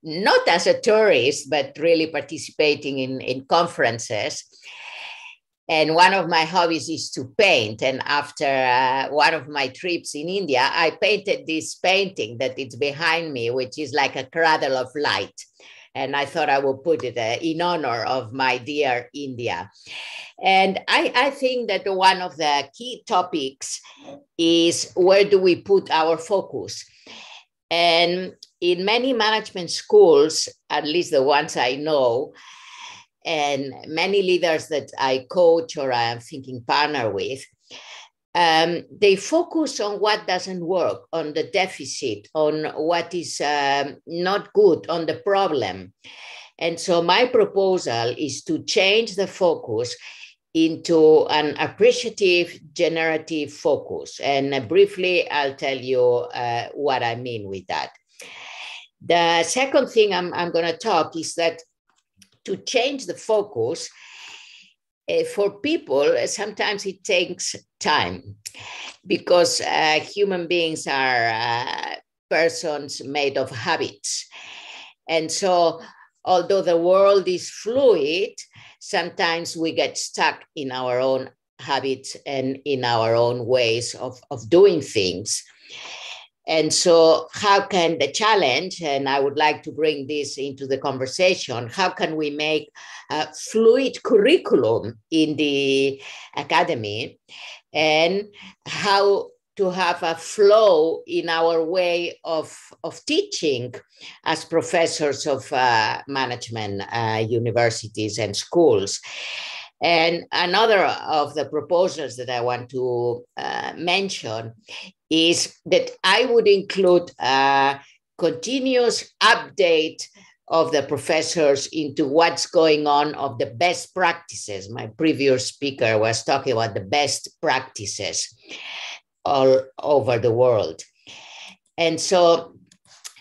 not as a tourist, but really participating in conferences. And one of my hobbies is to paint. And after one of my trips in India, I painted this painting that is behind me, which is like a cradle of light. And I thought I would put it in honor of my dear India. And I think that one of the key topics is where do we put our focus? And in many management schools, at least the ones I know, and many leaders that I coach or I am thinking partner with, they focus on what doesn't work, on the deficit, on what is not good, on the problem. And so my proposal is to change the focus into an appreciative, generative focus. And briefly, I'll tell you what I mean with that. The second thing I'm going to talk is that to change the focus, for people, sometimes it takes time because human beings are persons made of habits. And so, although the world is fluid, sometimes we get stuck in our own habits and in our own ways of doing things. And so how can the challenge, and I would like to bring this into the conversation, how can we make a fluid curriculum in the academy, and how to have a flow in our way of teaching as professors of management, universities and schools. And another of the proposals that I want to mention is that I would include a continuous update of the professors into what's going on of the best practices. My previous speaker was talking about the best practices all over the world. And so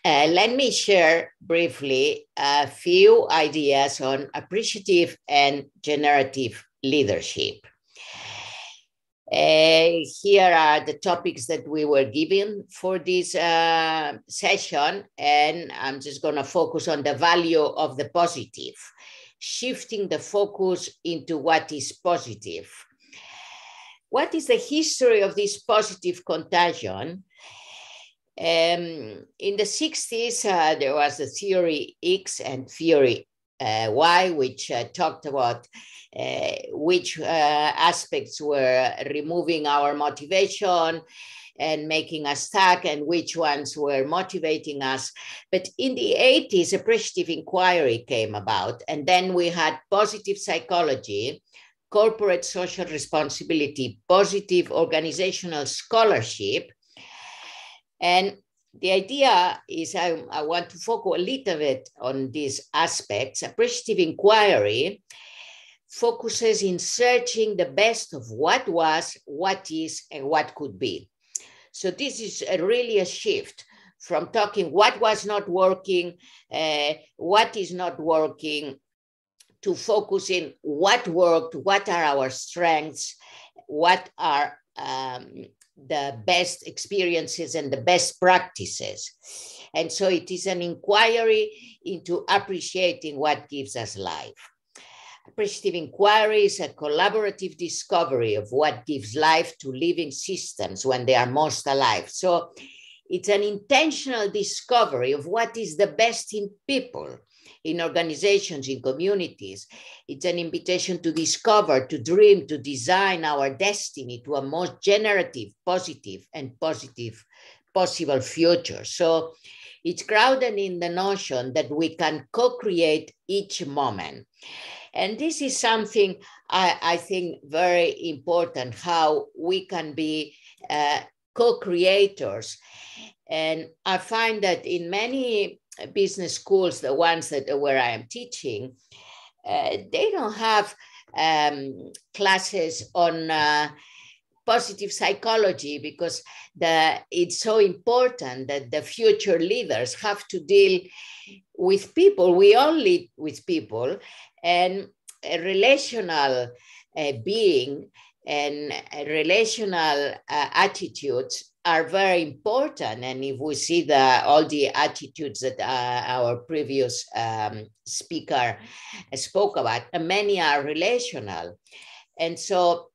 let me share briefly a few ideas on appreciative and generative leadership. Here are the topics that we were given for this session, and I'm just going to focus on the value of the positive, shifting the focus into what is positive. What is the history of this positive contagion? In the 60s, there was the theory X and theory Y, which talked about which aspects were removing our motivation and making us stuck and which ones were motivating us. But in the 80s, Appreciative Inquiry came about, and then we had positive psychology, corporate social responsibility, positive organizational scholarship. And the idea is I want to focus a little bit on these aspects. Appreciative Inquiry focuses in searching the best of what was, what is, and what could be. So this is really a shift from talking what was not working, what is not working, to focusing what worked, what are our strengths, what are the best experiences and the best practices. And so it is an inquiry into appreciating what gives us life. Appreciative Inquiry is a collaborative discovery of what gives life to living systems when they are most alive. So it's an intentional discovery of what is the best in people, in organizations, in communities. It's an invitation to discover, to dream, to design our destiny to a most generative, positive, and positive possible future. So it's grounded in the notion that we can co-create each moment. And this is something I think very important, how we can be co-creators. And I find that in many business schools, the ones that where I am teaching, they don't have classes on positive psychology because it's so important that the future leaders have to deal with people. We all live with people, and a relational being and relational attitudes are very important. And if we see all the attitudes that our previous speaker spoke about, many are relational. And so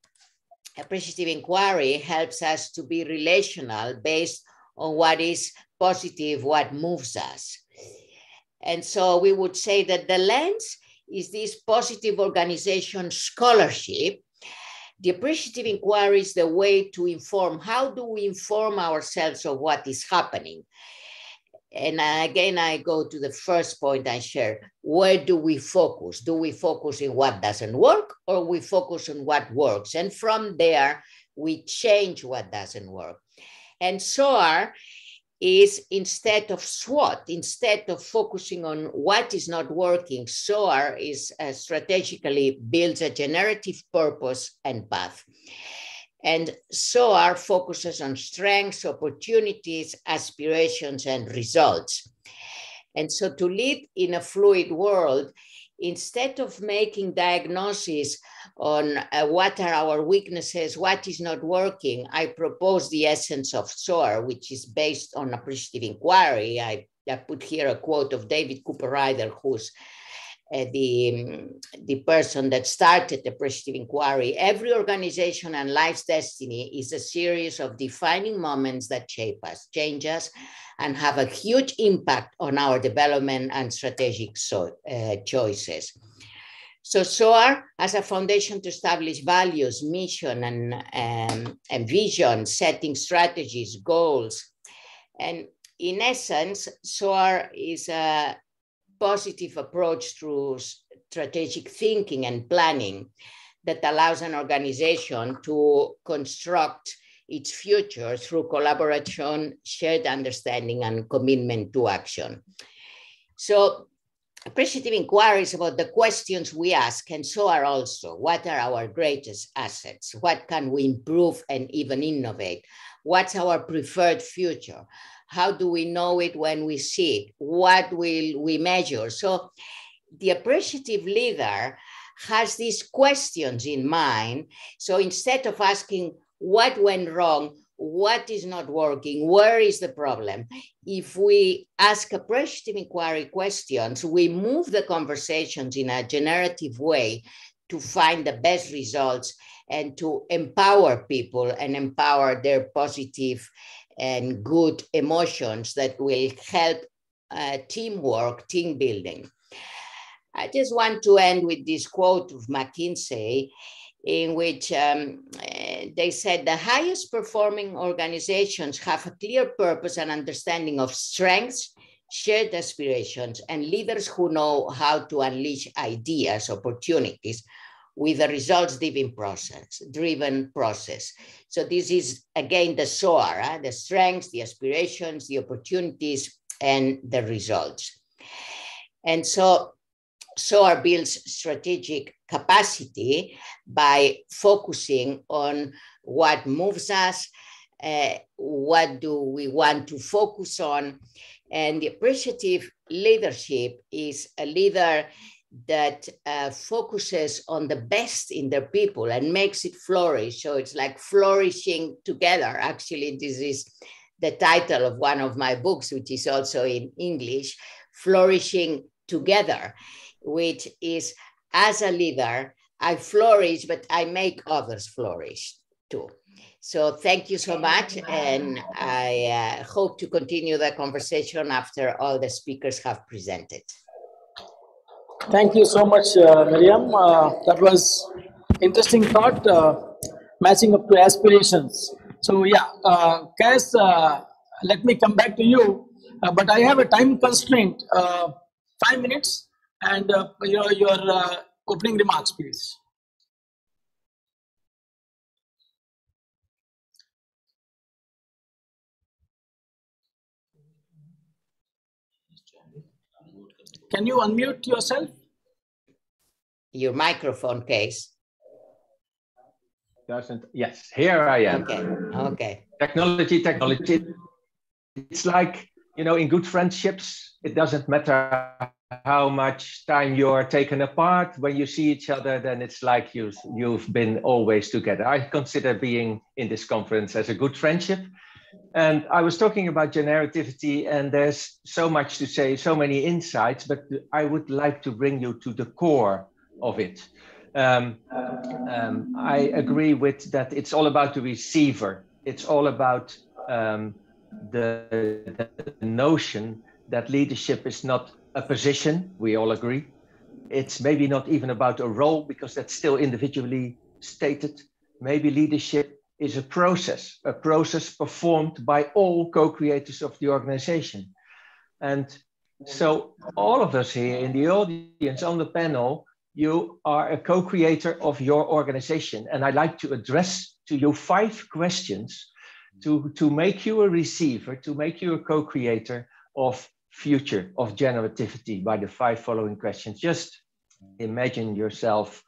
Appreciative Inquiry helps us to be relational based on what is positive, what moves us. And so we would say that the lens is this positive organization scholarship. The Appreciative Inquiry is the way to inform. How do we inform ourselves of what is happening? And again, I go to the first point I shared. Where do we focus? Do we focus in what doesn't work, or we focus on what works? And from there, we change what doesn't work. And SOAR is, instead of SWOT, instead of focusing on what is not working, SOAR is strategically builds a generative purpose and path. And SOAR focuses on strengths, opportunities, aspirations, and results. And so to lead in a fluid world, instead of making diagnoses on what are our weaknesses, what is not working, I propose the essence of SOAR, which is based on appreciative inquiry. I put here a quote of David Cooper Ryder, who's the person that started Appreciative Inquiry. Every organization and life's destiny is a series of defining moments that shape us, change us, and have a huge impact on our development and strategic choices. So SOAR as a foundation to establish values, mission, and vision, setting strategies, goals. And in essence, SOAR is a positive approach through strategic thinking and planning that allows an organization to construct its future through collaboration, shared understanding, and commitment to action. So appreciative inquiry is about the questions we ask, and SOAR also. What are our greatest assets? What can we improve and even innovate? What's our preferred future? How do we know it when we see it? What will we measure? So the appreciative leader has these questions in mind. So instead of asking what went wrong, what is not working, where is the problem, if we ask appreciative inquiry questions, we move the conversations in a generative way to find the best results and to empower people and empower their positive and good emotions that will help teamwork, team building. I just want to end with this quote of McKinsey, in which they said the highest performing organizations have a clear purpose and understanding of strengths, shared aspirations, and leaders who know how to unleash ideas, opportunities, with a results-driven process. So this is, again, the SOAR, the strengths, the aspirations, the opportunities, and the results. And so SOAR builds strategic capacity by focusing on what moves us, what do we want to focus on. And the appreciative leadership is a leader that focuses on the best in their people and makes it flourish. So it's like flourishing together. Actually, this is the title of one of my books, which is also in English, Flourishing Together, which is, as a leader, I flourish, but I make others flourish too. So thank you so much. And I hope to continue the conversation after all the speakers have presented. Thank you so much, Miriam. That was interesting thought, matching up to aspirations. So yeah, Cass, let me come back to you, but I have a time constraint, 5 minutes, and your opening remarks, please. Can you unmute yourself? Your microphone, Case. Doesn't, yes, here I am. Okay, okay. Technology. It's like, you know, in good friendships, it doesn't matter how much time you're taken apart. When you see each other, then it's like you've been always together. I consider being in this conference as a good friendship. And I was talking about generativity, and there's so much to say, so many insights, but I would like to bring you to the core of it. I agree with that. It's all about the receiver. It's all about the notion that leadership is not a position. We all agree. It's maybe not even about a role, because that's still individually stated. Maybe leadership is a process performed by all co-creators of the organization. And so all of us here in the audience, on the panel, you are a co-creator of your organization. And I'd like to address to you 5 questions to make you a receiver, to make you a co-creator of future of generativity by the 5 following questions. Just imagine yourself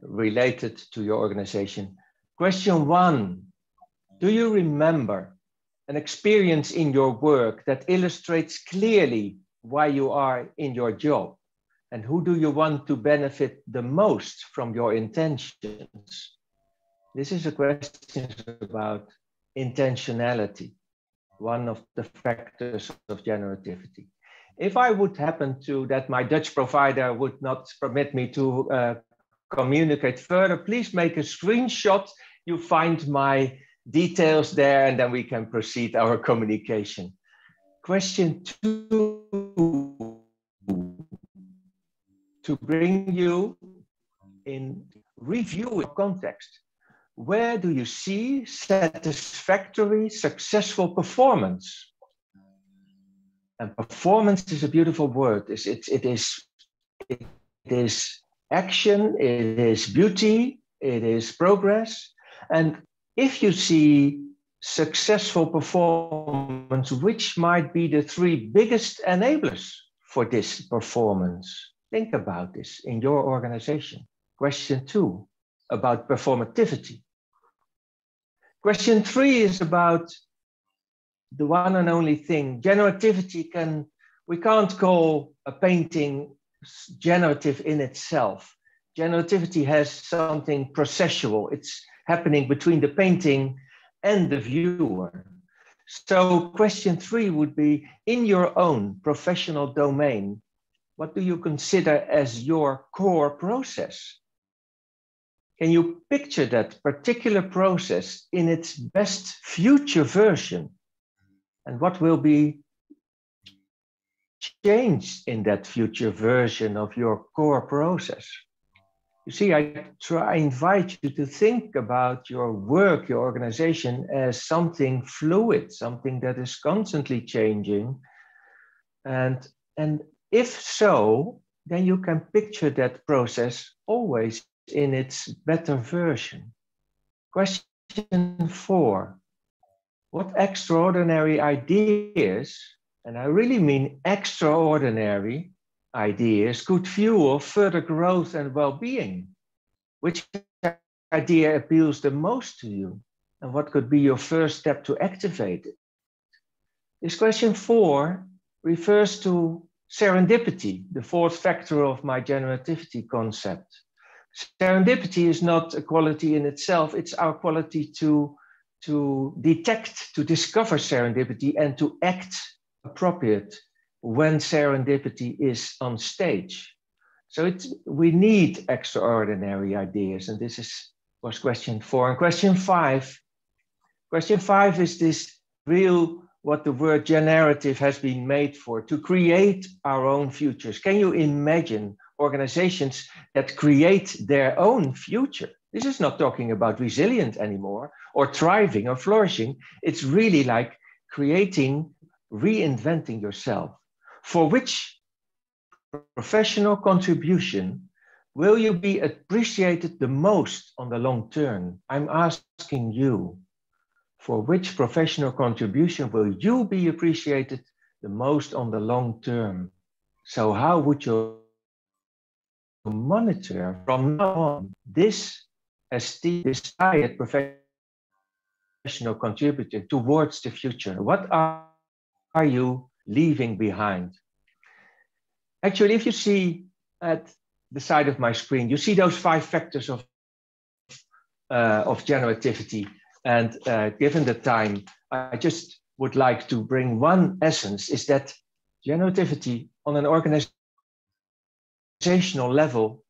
related to your organization. Question 1, do you remember an experience in your work that illustrates clearly why you are in your job? And who do you want to benefit the most from your intentions? This is a question about intentionality, one of the factors of generativity. If I would happen to, that my Dutch provider would not permit me to communicate further, please make a screenshot. You find my details there, and then we can proceed our communication. Question 2, to bring you in review context. Where do you see satisfactory, successful performance? And performance is a beautiful word. It is action, it is beauty, it is progress. And if you see successful performance, which might be the 3 biggest enablers for this performance? Think about this in your organization. Question 2, about performativity. Question 3 is about the one and only thing. Generativity we can't call a painting generative in itself. Generativity has something processual. It's happening between the painting and the viewer. So question 3 would be, in your own professional domain, what do you consider as your core process? Can you picture that particular process in its best future version? And what will be changed in that future version of your core process? You see, I invite you to think about your work, your organization, as something fluid, something that is constantly changing. And if so, then you can picture that process always in its better version. Question 4, what extraordinary ideas, and I really mean extraordinary ideas, could fuel further growth and well-being? Which idea appeals the most to you? And what could be your first step to activate it? This question 4 refers to serendipity, the 4th factor of my generativity concept. Serendipity is not a quality in itself, it's our quality to detect, to discover serendipity and to act appropriate when serendipity is on stage. So we need extraordinary ideas, and this was question 4. And question 5 is this real, what the word generative has been made for, to create our own futures. Can you imagine organizations that create their own future? This is not talking about resilient anymore, or thriving or flourishing. It's really like creating, reinventing yourself. For which professional contribution will you be appreciated the most on the long term? I'm asking you, for which professional contribution will you be appreciated the most on the long term? So how would you monitor from now on this as the desired professional contributor towards the future? What are you leaving behind? Actually, if you see at the side of my screen, you see those 5 factors of generativity. And given the time, I just would like to bring one essence, is that generativity on an organizational level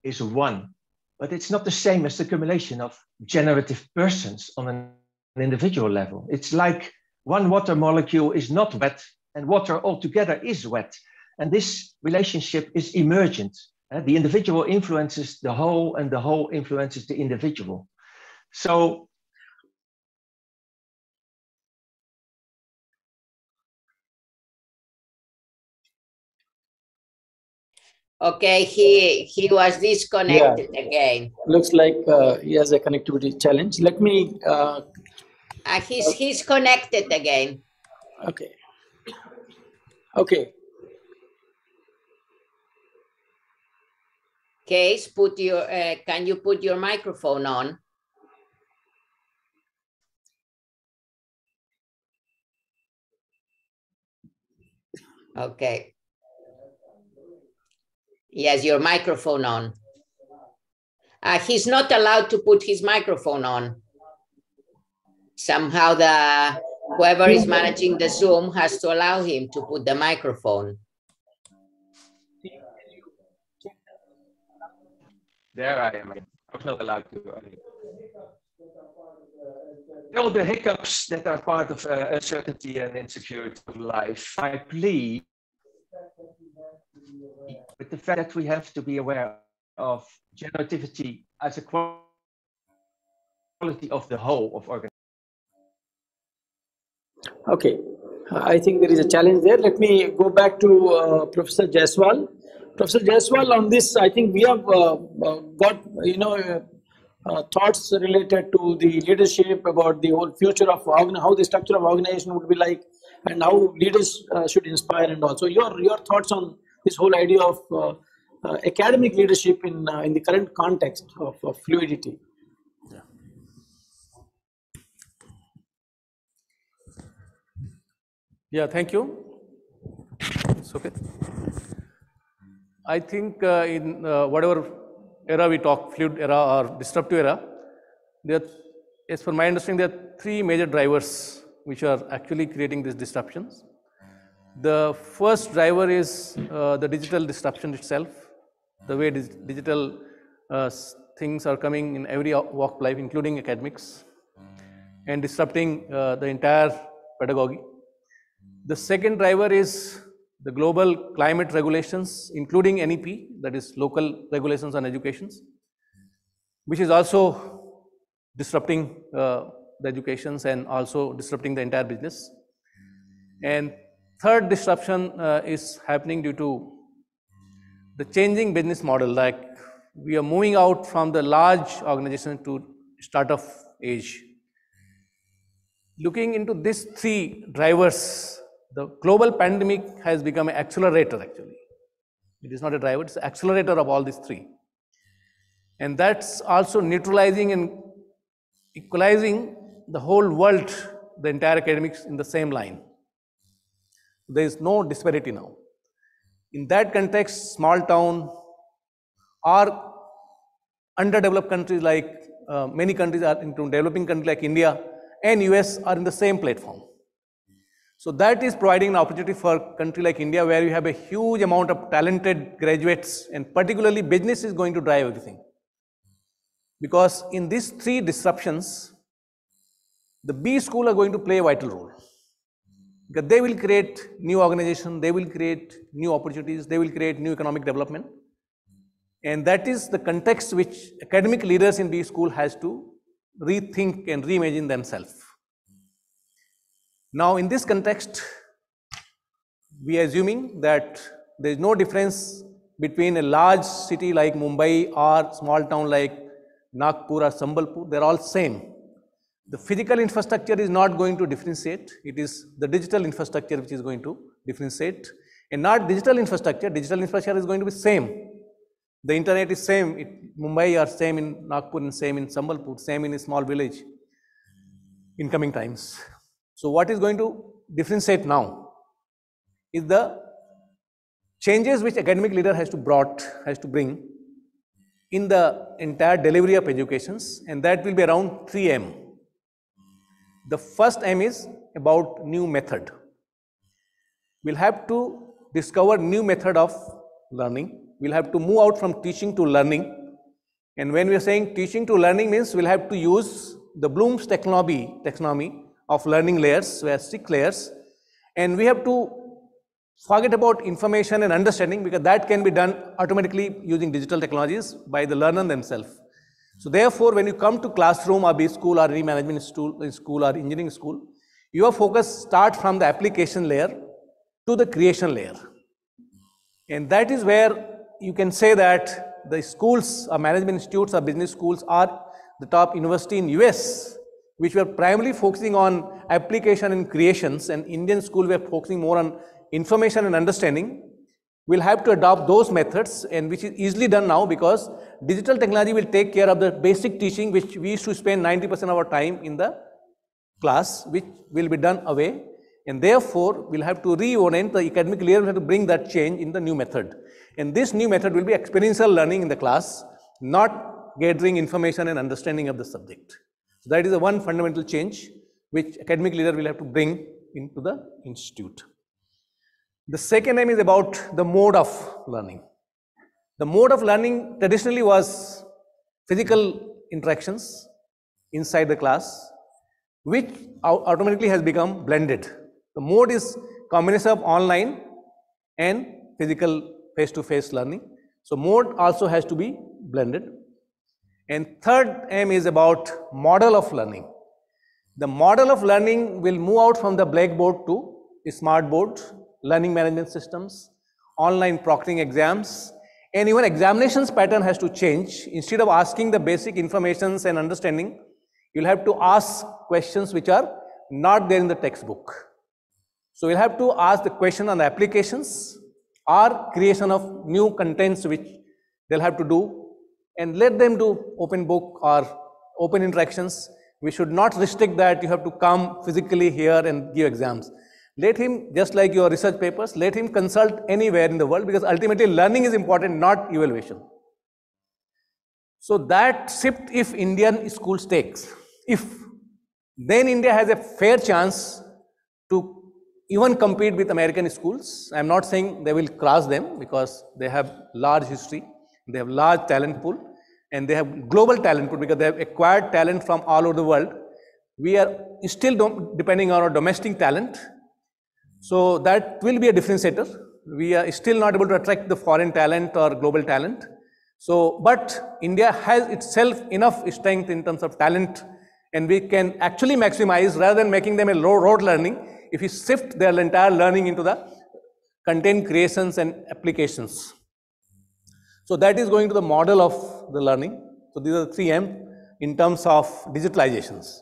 is 1, but it's not the same as the accumulation of generative persons on an individual level. It's like one water molecule is not wet and water altogether is wet. And this relationship is emergent. The individual influences the whole and the whole influences the individual. So Okay, he was disconnected again. Looks like he has a connectivity challenge. Let me. He's connected again. Okay. Okay. Case, put your. Can you put your microphone on? Okay. Yes, your microphone on. He's not allowed to put his microphone on. Somehow whoever is managing the Zoom has to allow him to put the microphone. There I am. I was not allowed to. All the hiccups that are part of uncertainty and insecurity of life, I plead with the fact that we have to be aware of generativity as a quality of the whole of organization. Okay. I think there is a challenge there. Let me go back to Professor Jaiswal. Professor Jaiswal, on this, I think we have got, thoughts related to the leadership, about the whole future of how the structure of organization would be like, and how leaders should inspire, and also your thoughts on this whole idea of academic leadership in the current context of fluidity. Yeah, thank you. It's okay. I think in whatever era we talk, fluid era or disruptive era, as per my understanding, there are three major drivers which are actually creating these disruptions. The first driver is the digital disruption itself, the way digital things are coming in every walk of life, including academics, and disrupting the entire pedagogy. The second driver is the global climate regulations, including NEP, that is local regulations on educations, which is also disrupting the educations and also disrupting the entire business. And third disruption is happening due to the changing business model, like we are moving out from the large organization to startup age. Looking into these three drivers, the global pandemic has become an accelerator actually. It is not a driver, it's an accelerator of all these three. And that's also neutralizing and equalizing the whole world, the entire academics in the same line. There is no disparity now. In that context, small town or underdeveloped countries like many countries are into developing countries like India and US are in the same platform. So that is providing an opportunity for a country like India, where you have a huge amount of talented graduates, and particularly business is going to drive everything. Because in these three disruptions, the B school are going to play a vital role. Because they will create new organization, they will create new opportunities, they will create new economic development. And that is the context which academic leaders in B school has to rethink and reimagine themselves. Now, in this context, we are assuming that there is no difference between a large city like Mumbai or small town like Nagpur or Sambalpur. They are all same. The physical infrastructure is not going to differentiate. It is the digital infrastructure which is going to differentiate, and not digital infrastructure. Digital infrastructure is going to be same. The internet is same in Mumbai or same in Nagpur and same in Sambalpur, same in a small village in coming times. So what is going to differentiate now is the changes which academic leader has to bring in the entire delivery of educations, and that will be around 3M. The first M is about new method. We'll have to discover new method of learning. We'll have to move out from teaching to learning. And when we are saying teaching to learning means we'll have to use the Bloom's taxonomy of learning layers, where 6 layers, and we have to forget about information and understanding, because that can be done automatically using digital technologies by the learner themselves. So therefore, when you come to classroom or B school or any management school or engineering school, your focus starts from the application layer to the creation layer. And that is where you can say that the schools or management institutes or business schools are the top university in US, which were primarily focusing on application and creations, and Indian school were focusing more on information and understanding. We'll have to adopt those methods, and which is easily done now because digital technology will take care of the basic teaching, which we used to spend 90% of our time in the class, which will be done away. And therefore, we'll have to reorient the academic layer. We have to bring that change in the new method. And this new method will be experiential learning in the class, not gathering information and understanding of the subject. So that is the one fundamental change which academic leader will have to bring into the institute. The second aim is about the mode of learning. The mode of learning traditionally was physical interactions inside the class, which automatically has become blended. The mode is combination of online and physical face-to-face learning. So mode also has to be blended. And third aim is about model of learning. The model of learning will move out from the blackboard to smart board, learning management systems, online proctoring exams, and even examinations pattern has to change. Instead of asking the basic informations and understanding, you'll have to ask questions which are not there in the textbook. So you'll have to ask the question on the applications or creation of new contents which they'll have to do, and let them do open book or open interactions. We should not restrict that you have to come physically here and give exams. Let him, just like your research papers, let him consult anywhere in the world, because ultimately learning is important, not evaluation. So that shift, if Indian schools takes, then India has a fair chance to even compete with American schools. I'm not saying they will cross them, because they have large history, they have large talent pool, and they have global talent pool because they have acquired talent from all over the world. We are still depending on our domestic talent. So that will be a differentiator. We are still not able to attract the foreign talent or global talent. So, but India has itself enough strength in terms of talent, and we can actually maximize rather than making them a low road learning. If we shift their entire learning into the content creations and applications. So that is going to the model of the learning. So these are the 3 M's in terms of digitalizations.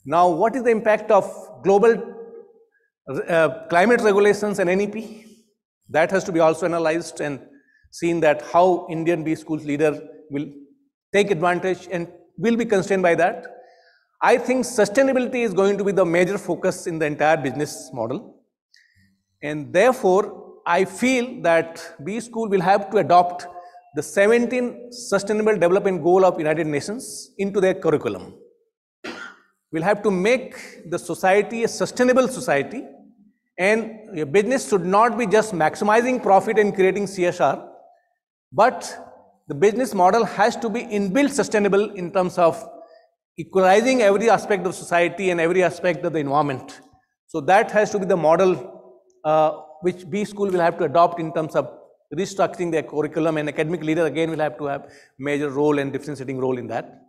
Now, what is the impact of global climate regulations and NEP? That has to be also analyzed and seen that how Indian B schools leader will take advantage and will be constrained by that. I think sustainability is going to be the major focus in the entire business model. And therefore, I feel that B school will have to adopt the 17 Sustainable Development Goal of United Nations into their curriculum. We'll have to make the society a sustainable society, and your business should not be just maximizing profit and creating CSR, but the business model has to be inbuilt sustainable in terms of equalizing every aspect of society and every aspect of the environment. So that has to be the model which B school will have to adopt in terms of restructuring their curriculum, and academic leader again will have to have major role and differentiating role in that.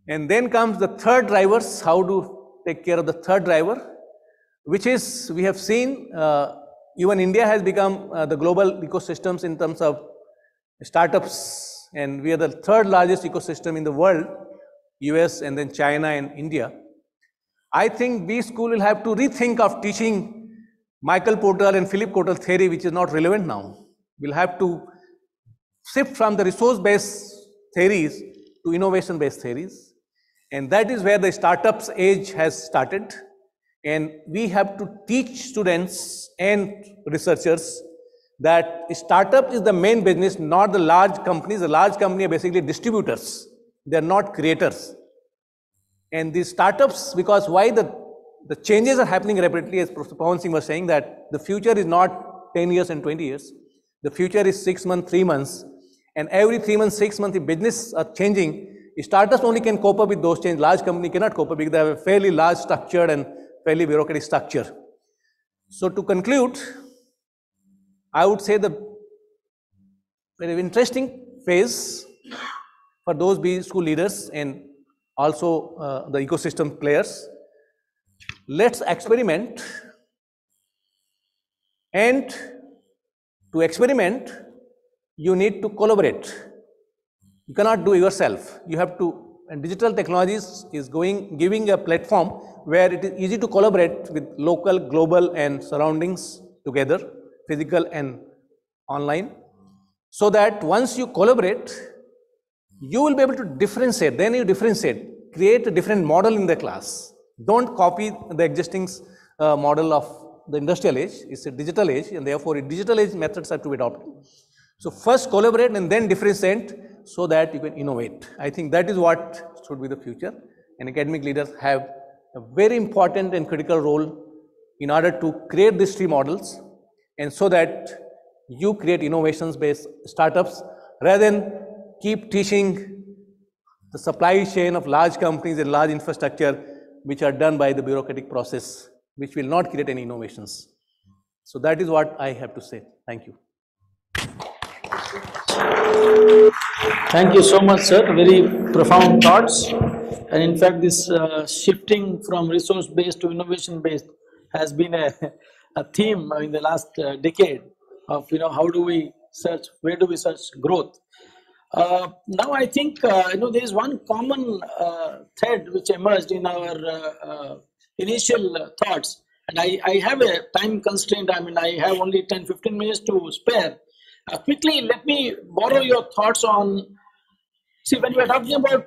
And then comes the third drivers, how to take care of the third driver, which is, we have seen, even India has become the global ecosystems in terms of startups, and we are the third largest ecosystem in the world, US and then China and India. I think B school will have to rethink of teaching Michael Porter and Philip Kotler theory, which is not relevant now. We'll have to shift from the resource-based theories to innovation-based theories. And that is where the startups age has started. And we have to teach students and researchers that startup is the main business, not the large companies. The large companies are basically distributors. They're not creators. And these startups, because why the changes are happening rapidly, as Professor Pawan Singh was saying, that the future is not 10 years and 20 years. The future is 6 months, 3 months. And every 3 months, 6 months, the business are changing. Startups only can cope up with those changes. Large company cannot cope up because they have a fairly large structured and fairly bureaucratic structure. So to conclude, I would say the very interesting phase for those B school leaders and also the ecosystem players. Let's experiment, and to experiment, you need to collaborate. You cannot do yourself. You have to, and digital technologies is giving a platform where it is easy to collaborate with local, global and surroundings together, physical and online, so that once you collaborate, you will be able to differentiate. Then you differentiate, create a different model in the class. Don't copy the existing model of the industrial age. It's a digital age, and therefore digital age methods have to be adopted. So first collaborate and then differentiate so that you can innovate. I think that is what should be the future, and academic leaders have a very important and critical role in order to create these three models, and so that you create innovations based startups rather than keep teaching the supply chain of large companies and large infrastructure which are done by the bureaucratic process, which will not create any innovations. So that is what I have to say. Thank you. Thank you so much, sir. Very profound thoughts. And in fact, this shifting from resource-based to innovation-based has been a theme in the last decade of, how do we search, where do we search growth? Now I think, there is one common thread which emerged in our initial thoughts. And I have a time constraint. I mean, I have only 10-15 minutes to spare. Quickly, let me borrow your thoughts on, see, when we are talking about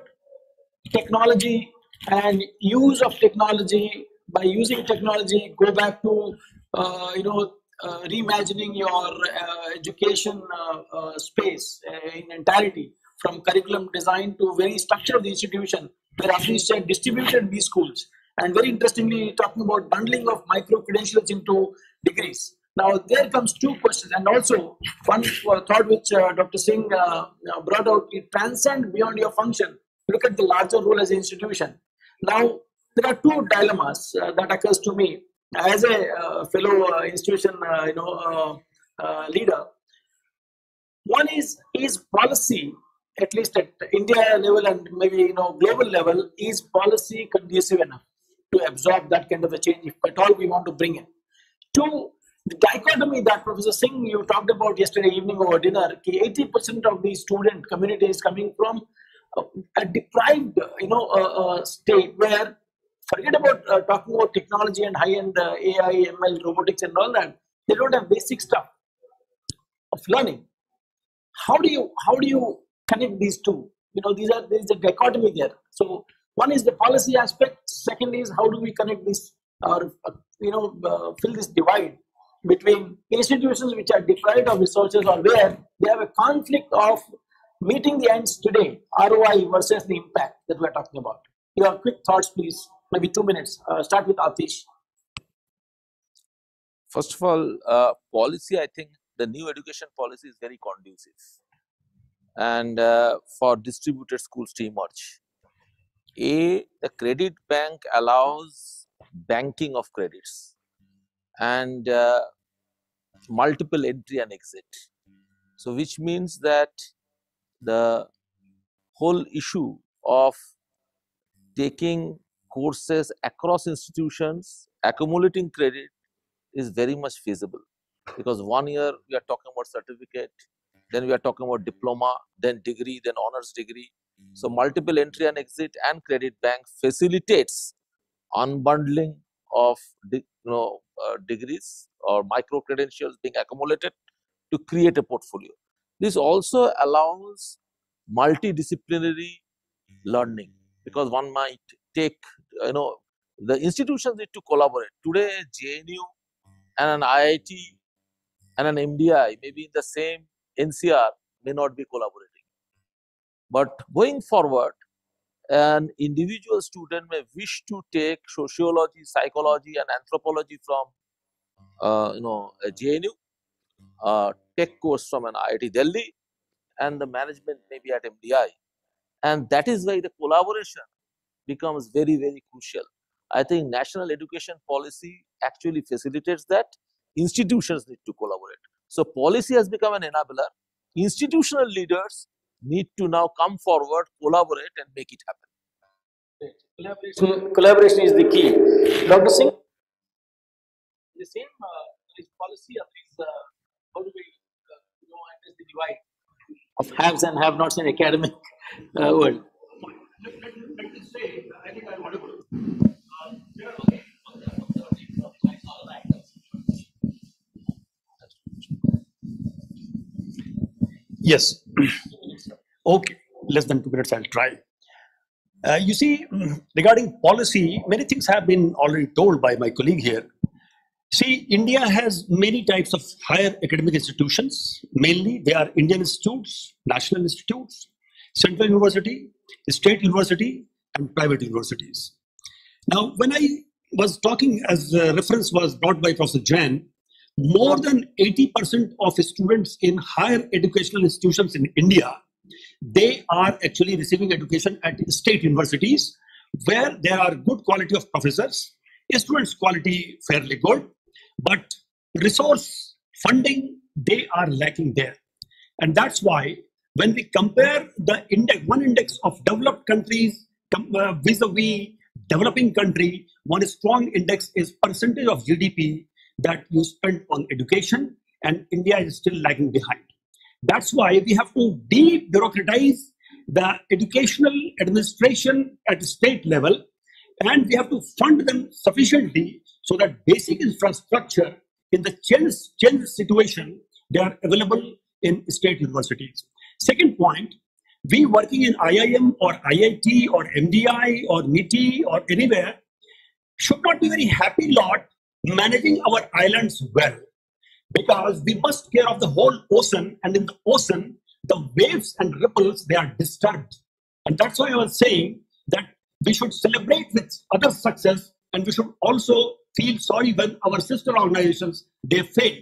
technology and use of technology, by using technology, go back to, reimagining your education space in entirety, from curriculum design to very structure of the institution, where Ashish said distributed these schools. And very interestingly, talking about bundling of micro-credentials into degrees. Now, there comes two questions, and also one thought which Dr. Singh brought out, it transcends beyond your function. Look at the larger role as an institution. Now, there are two dilemmas that occurs to me as a fellow institution, leader. One is policy, at least at India level and maybe global level, is policy conducive enough to absorb that kind of a change if at all we want to bring it. Two, the dichotomy that Professor Singh you talked about yesterday evening over dinner, 80% of the student community is coming from a deprived state where, forget about talking about technology and high-end AI, ML, robotics and all that, they don't have basic stuff of learning. How do you connect these two? There is a dichotomy there. So one is the policy aspect. Second is how do we connect this or fill this divide between institutions which are deprived of resources or where they have a conflict of meeting the ends today, ROI versus the impact that we're talking about. Your quick thoughts, please. Maybe 2 minutes. Start with Atish. First of all, policy, I think the new education policy is very conducive and for distributed schools to emerge. The credit bank allows banking of credits and multiple entry and exit. So which means that the whole issue of taking courses across institutions, accumulating credit is very much feasible, because 1 year we are talking about certificate, then we are talking about diploma, then degree, then honors degree. So multiple entry and exit and credit bank facilitates unbundling of degrees or micro credentials being accumulated to create a portfolio. This also allows multidisciplinary learning, because one might take, the institutions need to collaborate. Today, JNU and an IIT and an MDI, maybe in the same NCR, may not be collaborating. But going forward, an individual student may wish to take sociology, psychology and anthropology from a JNU, tech course from an IIT Delhi, and the management may be at MDI. And that is why the collaboration becomes very, very crucial. I think national education policy actually facilitates that. Institutions need to collaborate. So policy has become an enabler. Institutional leaders need to now come forward, collaborate and make it happen. Collaboration is the key. Dr. Singh? The same policy of this, how do we address the divide? of haves and have-nots in academic world. Let me say, I think I'm audible. Yes. Okay, less than 2 minutes, I'll try. You see, regarding policy, many things have been already told by my colleague here. See, India has many types of higher academic institutions. Mainly, they are Indian institutes, national institutes, central university, state university, and private universities. Now, when I was talking, as a reference was brought by Professor Jain, more than 80% of students in higher educational institutions in India, they are actually receiving education at state universities where there are good quality of professors, students' quality fairly good, but resource funding, they are lacking there. And that's why when we compare the index, one index of developed countries vis-a-vis developing country, one strong index is percentage of GDP that you spend on education, and India is still lagging behind. That's why we have to de-bureaucratize the educational administration at state level, and we have to fund them sufficiently so that basic infrastructure in the change situation, they are available in state universities. Second point, we working in IIM or IIT or MDI or NITI or anywhere should not be very happy lot managing our islands well, because we must care of the whole ocean, and in the ocean, the waves and ripples, they are disturbed. And that's why I was saying that we should celebrate with other success, and we should also feel sorry when our sister organizations, they fail.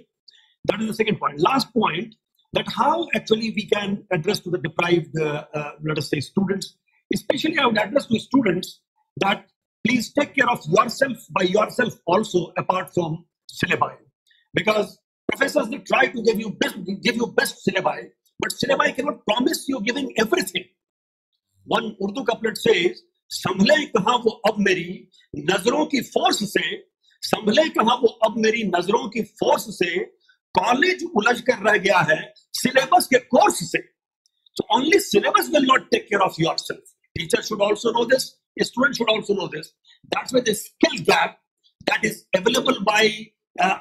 That is the second point. Last point, that how actually we can address to the deprived, let us say, students. Especially I would address to students that please take care of yourself by yourself also, apart from syllabi. Because professors, they try to give you best syllabi, but syllabi cannot promise you giving everything. One Urdu couplet says, संभले कहाँ वो अब मेरी नजरों की force से, संभले कहाँ वो अब मेरी नजरों की फोर्स से, कॉलेज उलझ कर रह गया है सिलेबस के कोर्स से. So only syllabus will not take care of yourself. Teachers should also know this. Students should also know this. That's why the skill gap that is available by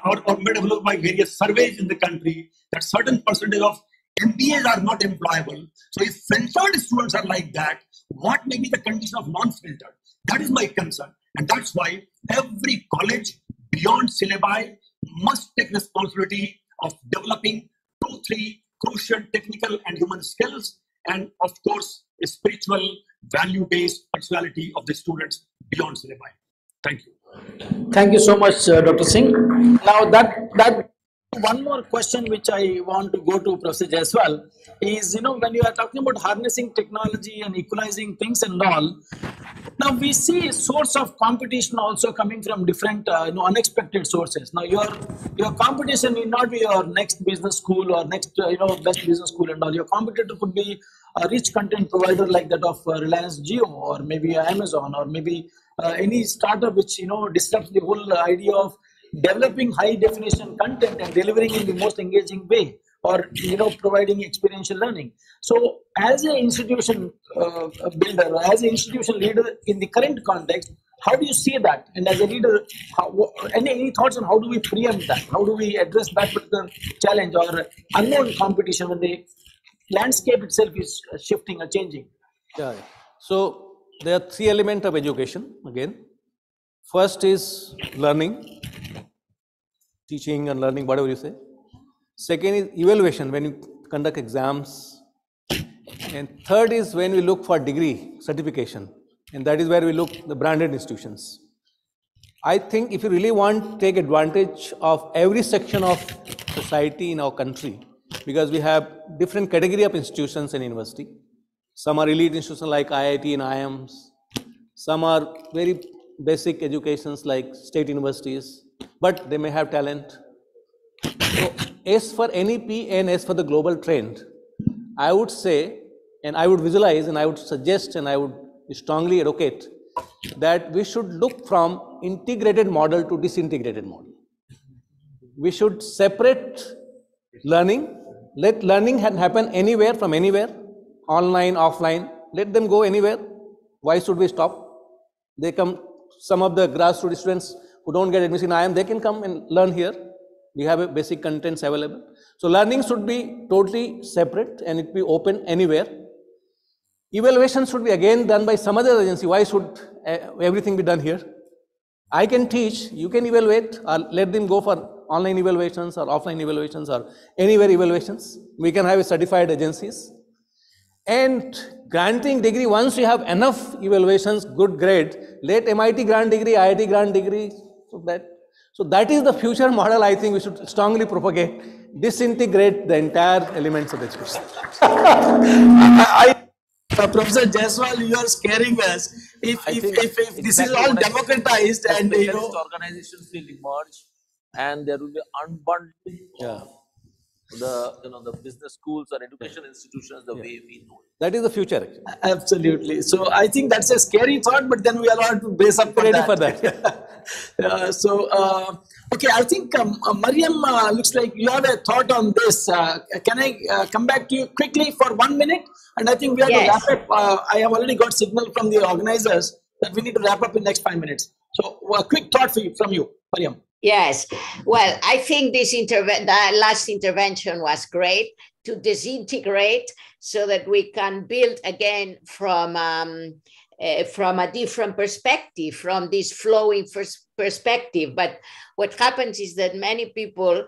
or made available by various surveys in the country, that certain percentage of MBAs are not employable. So if filtered students are like that, what may be the condition of non-filtered? That is my concern. And that's why every college beyond syllabi must take responsibility of developing 2-3 crucial technical and human skills, and of course, a spiritual, value-based personality of the students beyond syllabi. Thank you. Thank you so much, Dr. Singh. Now that one more question which I want to go to Professor Jaiswal is, when you are talking about harnessing technology and equalizing things and all, now we see a source of competition also coming from different, unexpected sources. Now your competition may not be your next business school or next, best business school and all. Your competitor could be a rich content provider like that of Reliance Jio, or maybe Amazon, or maybe any startup which disrupts the whole idea of developing high definition content and delivering in the most engaging way, or providing experiential learning. So as an institution builder, or as an institution leader in the current context, how do you see that? And as a leader, any thoughts on how do we preempt that? How do we address that particular challenge or unknown competition when the landscape itself is shifting or changing? Yeah. So there are 3 elements of education again. First is learning, teaching and learning, whatever you say. Second is evaluation, when you conduct exams. And third is when we look for degree certification, and that is where we look the branded institutions. I think if you really want to take advantage of every section of society in our country, because we have different category of institutions in university. Some are elite institutions like IIT and IIMs. Some are very basic educations like state universities, but they may have talent. So as for NEP and as for the global trend, I would say, and I would visualize, and I would suggest, and I would strongly advocate that we should look from integrated model to disintegrated model. We should separate learning Let learning happen anywhere, from anywhere, online, offline. Let them go anywhere. Why should we stop? They come, some of the grassroots students who don't get admission in IIM, they can come and learn here. We have a basic contents available. So learning should be totally separate and it be open anywhere. Evaluation should be again done by some other agency. Why should everything be done here? I can teach, you can evaluate, or let them go for online evaluations or offline evaluations or anywhere evaluations. We can have certified agencies. And granting degree, once you have enough evaluations, good grade, let MIT grant degree, IIT grant degree. So that is the future model I think we should strongly propagate, disintegrate the entire elements of education. Professor Jaiswal, you are scaring us. If this is all democratized and organizations will emerge and there will be unbundling the business schools or education institutions the way we know it. That is the future. Absolutely. So I think that's a scary thought, but then we are allowed to brace up for that. Okay, I think Mariam, looks like you have a thought on this. Can I come back to you quickly for 1 minute? And I think we have to wrap up. I have already got signal from the organizers that we need to wrap up in the next 5 minutes. So a quick thought from you, Mariam. Yes. Well, I think the last intervention was great, to disintegrate so that we can build again from a different perspective, from this flowing perspective. But what happens is that many people,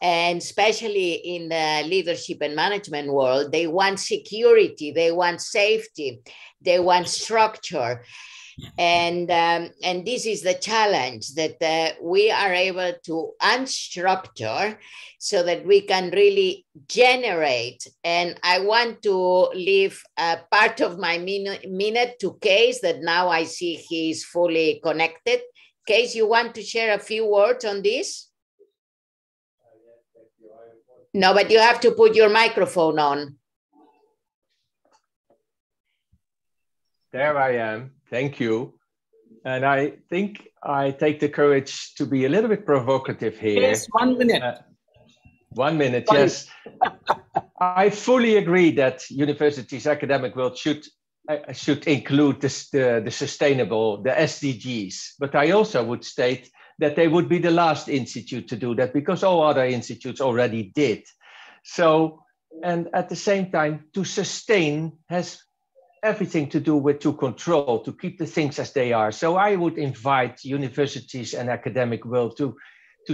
and especially in the leadership and management world, they want security, they want safety, they want structure. And this is the challenge, that we are able to unstructure so that we can really generate. And I want to leave a part of my minute to Case, that now I see he's fully connected. Case, you want to share a few words on this? No, but you have to put your microphone on. There I am. Thank you. And I think I take the courage to be a little bit provocative here. Yes, 1 minute. 1 minute, yes. I fully agree that universities, academic world should include the sustainable, the SDGs. But I also would state that they would be the last institute to do that, because all other institutes already did. So, and at the same time, to sustain has everything to do with to control, to keep the things as they are. So I would invite universities and academic world to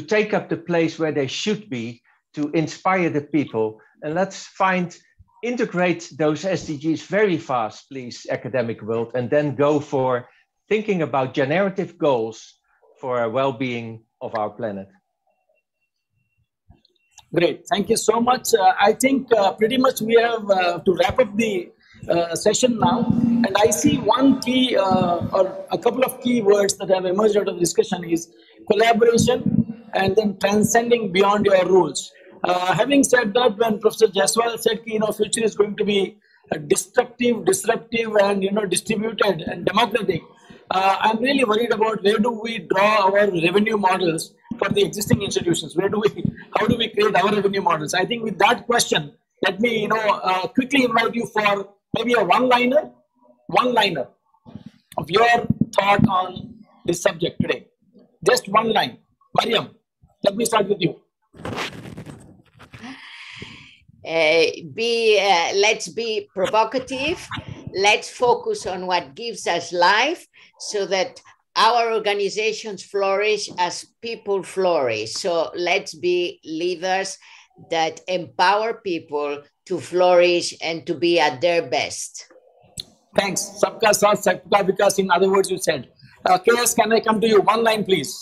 take up the place where they should be, to inspire the people. And let's integrate those SDGs very fast, please, academic world, and then go for thinking about generative goals for a well-being of our planet. Great, thank you so much. I think pretty much we have to wrap up the session now, and I see one key or a couple of key words that have emerged out of the discussion is collaboration and then transcending beyond your rules. Having said that, when Professor Jaiswal said future is going to be destructive, disruptive, and distributed and democratic, I'm really worried about where do we draw our revenue models for the existing institutions. How do we create our revenue models? I think with that question, let me quickly invite you for maybe a one-liner of your thought on this subject today. Just one line. Mariam, let me start with you. Let's be provocative. Let's focus on what gives us life so that our organizations flourish as people flourish. So let's be leaders that empower people to flourish and to be at their best. Thanks. Sabka saath, sabka vikas, in other words you said. KS, can I come to you? One line, please.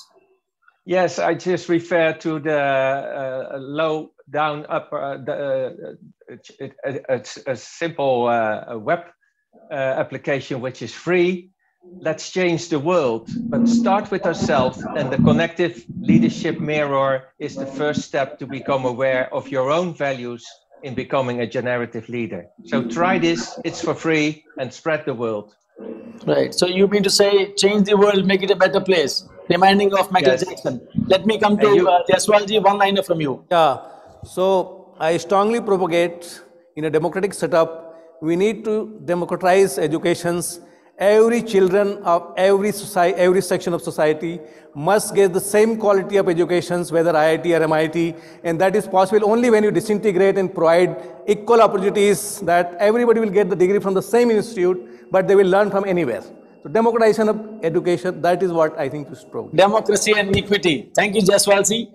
Yes, I just refer to the low down upper, a simple web application which is free. Let's change the world, but start with ourselves, and the connective leadership mirror is the first step to become aware of your own values in becoming a generative leader. So try this, it's for free, and spread the world. Right, so you mean to say change the world, make it a better place, reminding of Michael Jackson. Let me come to Jaiswalji, one liner from you. Yeah, so I strongly propagate in a democratic setup, we need to democratize educations. Every children of every society, every section of society must get the same quality of educations, whether IIT or MIT, and that is possible only when you disintegrate and provide equal opportunities that everybody will get the degree from the same institute, but they will learn from anywhere. So democratization of education, that is what I think is true. Democracy and equity. Thank you, Jaswalji.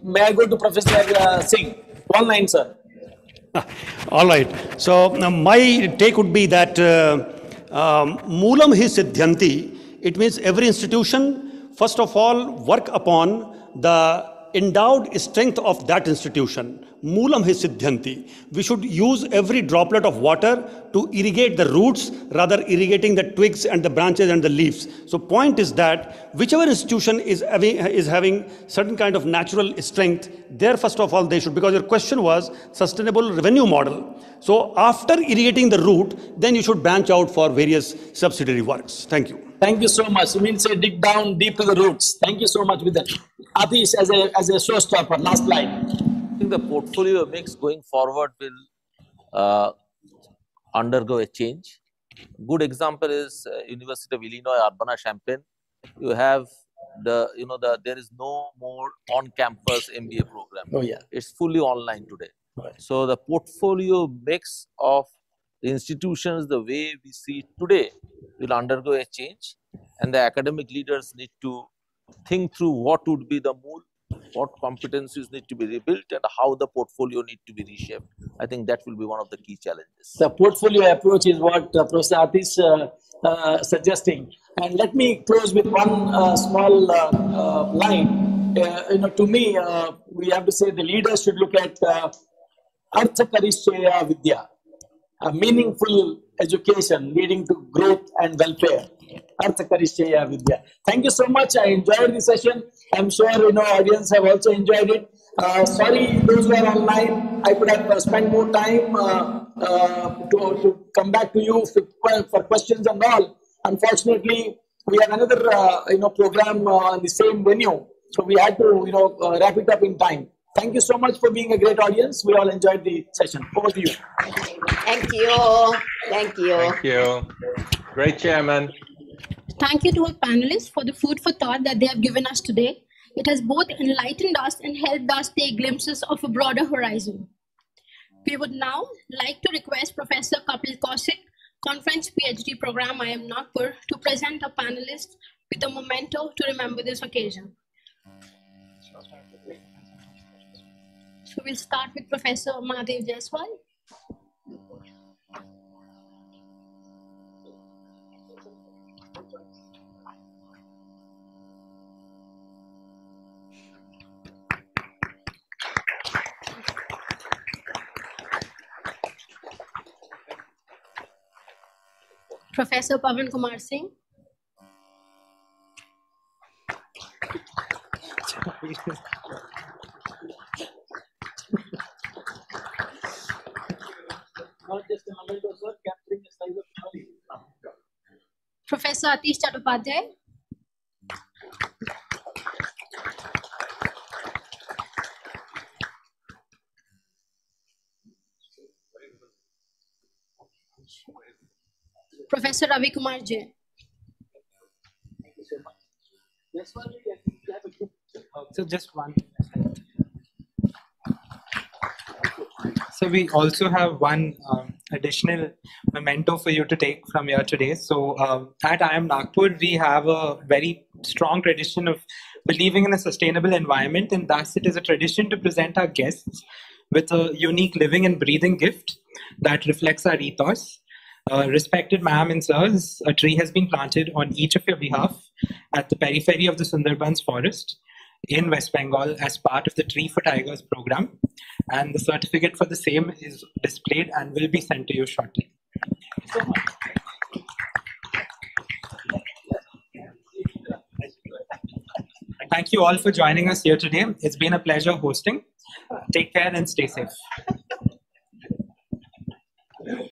May I go to Professor Singh? One line, sir. All right. So my take would be that Moolam hi siddhyanti. It means every institution, first of all, work upon the endowed strength of that institution. Moolam hi siddhyanti. We should use every droplet of water to irrigate the roots, rather irrigating the twigs and the branches and the leaves. So point is that whichever institution is having certain kind of natural strength, there first of all they should, because your question was sustainable revenue model. So after irrigating the root, then you should branch out for various subsidiary works. Thank you. Thank you so much. You mean say dig down deep to the roots. Thank you so much with that. Atish, as a showstopper, last line. I think the portfolio mix going forward will undergo a change. Good example is University of Illinois Urbana-Champaign. You have there is no more on-campus MBA program. Oh yeah, it's fully online today. Right. So the portfolio mix of the institutions, the way we see today, will undergo a change, and the academic leaders need to think through what would be the mood, what competencies need to be rebuilt, and how the portfolio need to be reshaped. I think that will be one of the key challenges. The portfolio approach is what Professor Atish suggesting. And let me close with one small line. To me, we have to say the leaders should look at Artha Karishya Vidya, a meaningful education leading to growth and welfare. Artha Karishya Vidya. Thank you so much. I enjoyed the session. I'm sure audience have also enjoyed it. Sorry, those who are online, I could have spent more time to come back to you for questions and all. Unfortunately, we have another program on the same venue, so we had to wrap it up in time. Thank you so much for being a great audience. We all enjoyed the session. Over to you. Thank you. Thank you. Thank you. Great chairman. Thank you to our panelists for the food for thought that they have given us today. It has both enlightened us and helped us take glimpses of a broader horizon. We would now like to request Professor Kapil Kaushik, Conference PhD Program IIM Nagpur, to present our panelists with a memento to remember this occasion. So we'll start with Professor Mahadev Jaiswal. Professor Pavan Kumar Singh. Professor Atish Chattopadhyay. Professor Ravi Kumar Jain. So just one. So we also have one additional memento for you to take from here today. So at IIM Nagpur, we have a very strong tradition of believing in a sustainable environment, and thus it is a tradition to present our guests with a unique living and breathing gift that reflects our ethos. Respected ma'am and sirs, a tree has been planted on each of your behalf at the periphery of the Sundarbans forest in West Bengal as part of the Tree for Tigers program, and the certificate for the same is displayed and will be sent to you shortly. Thank you all for joining us here today. It's been a pleasure hosting. Take care and stay safe.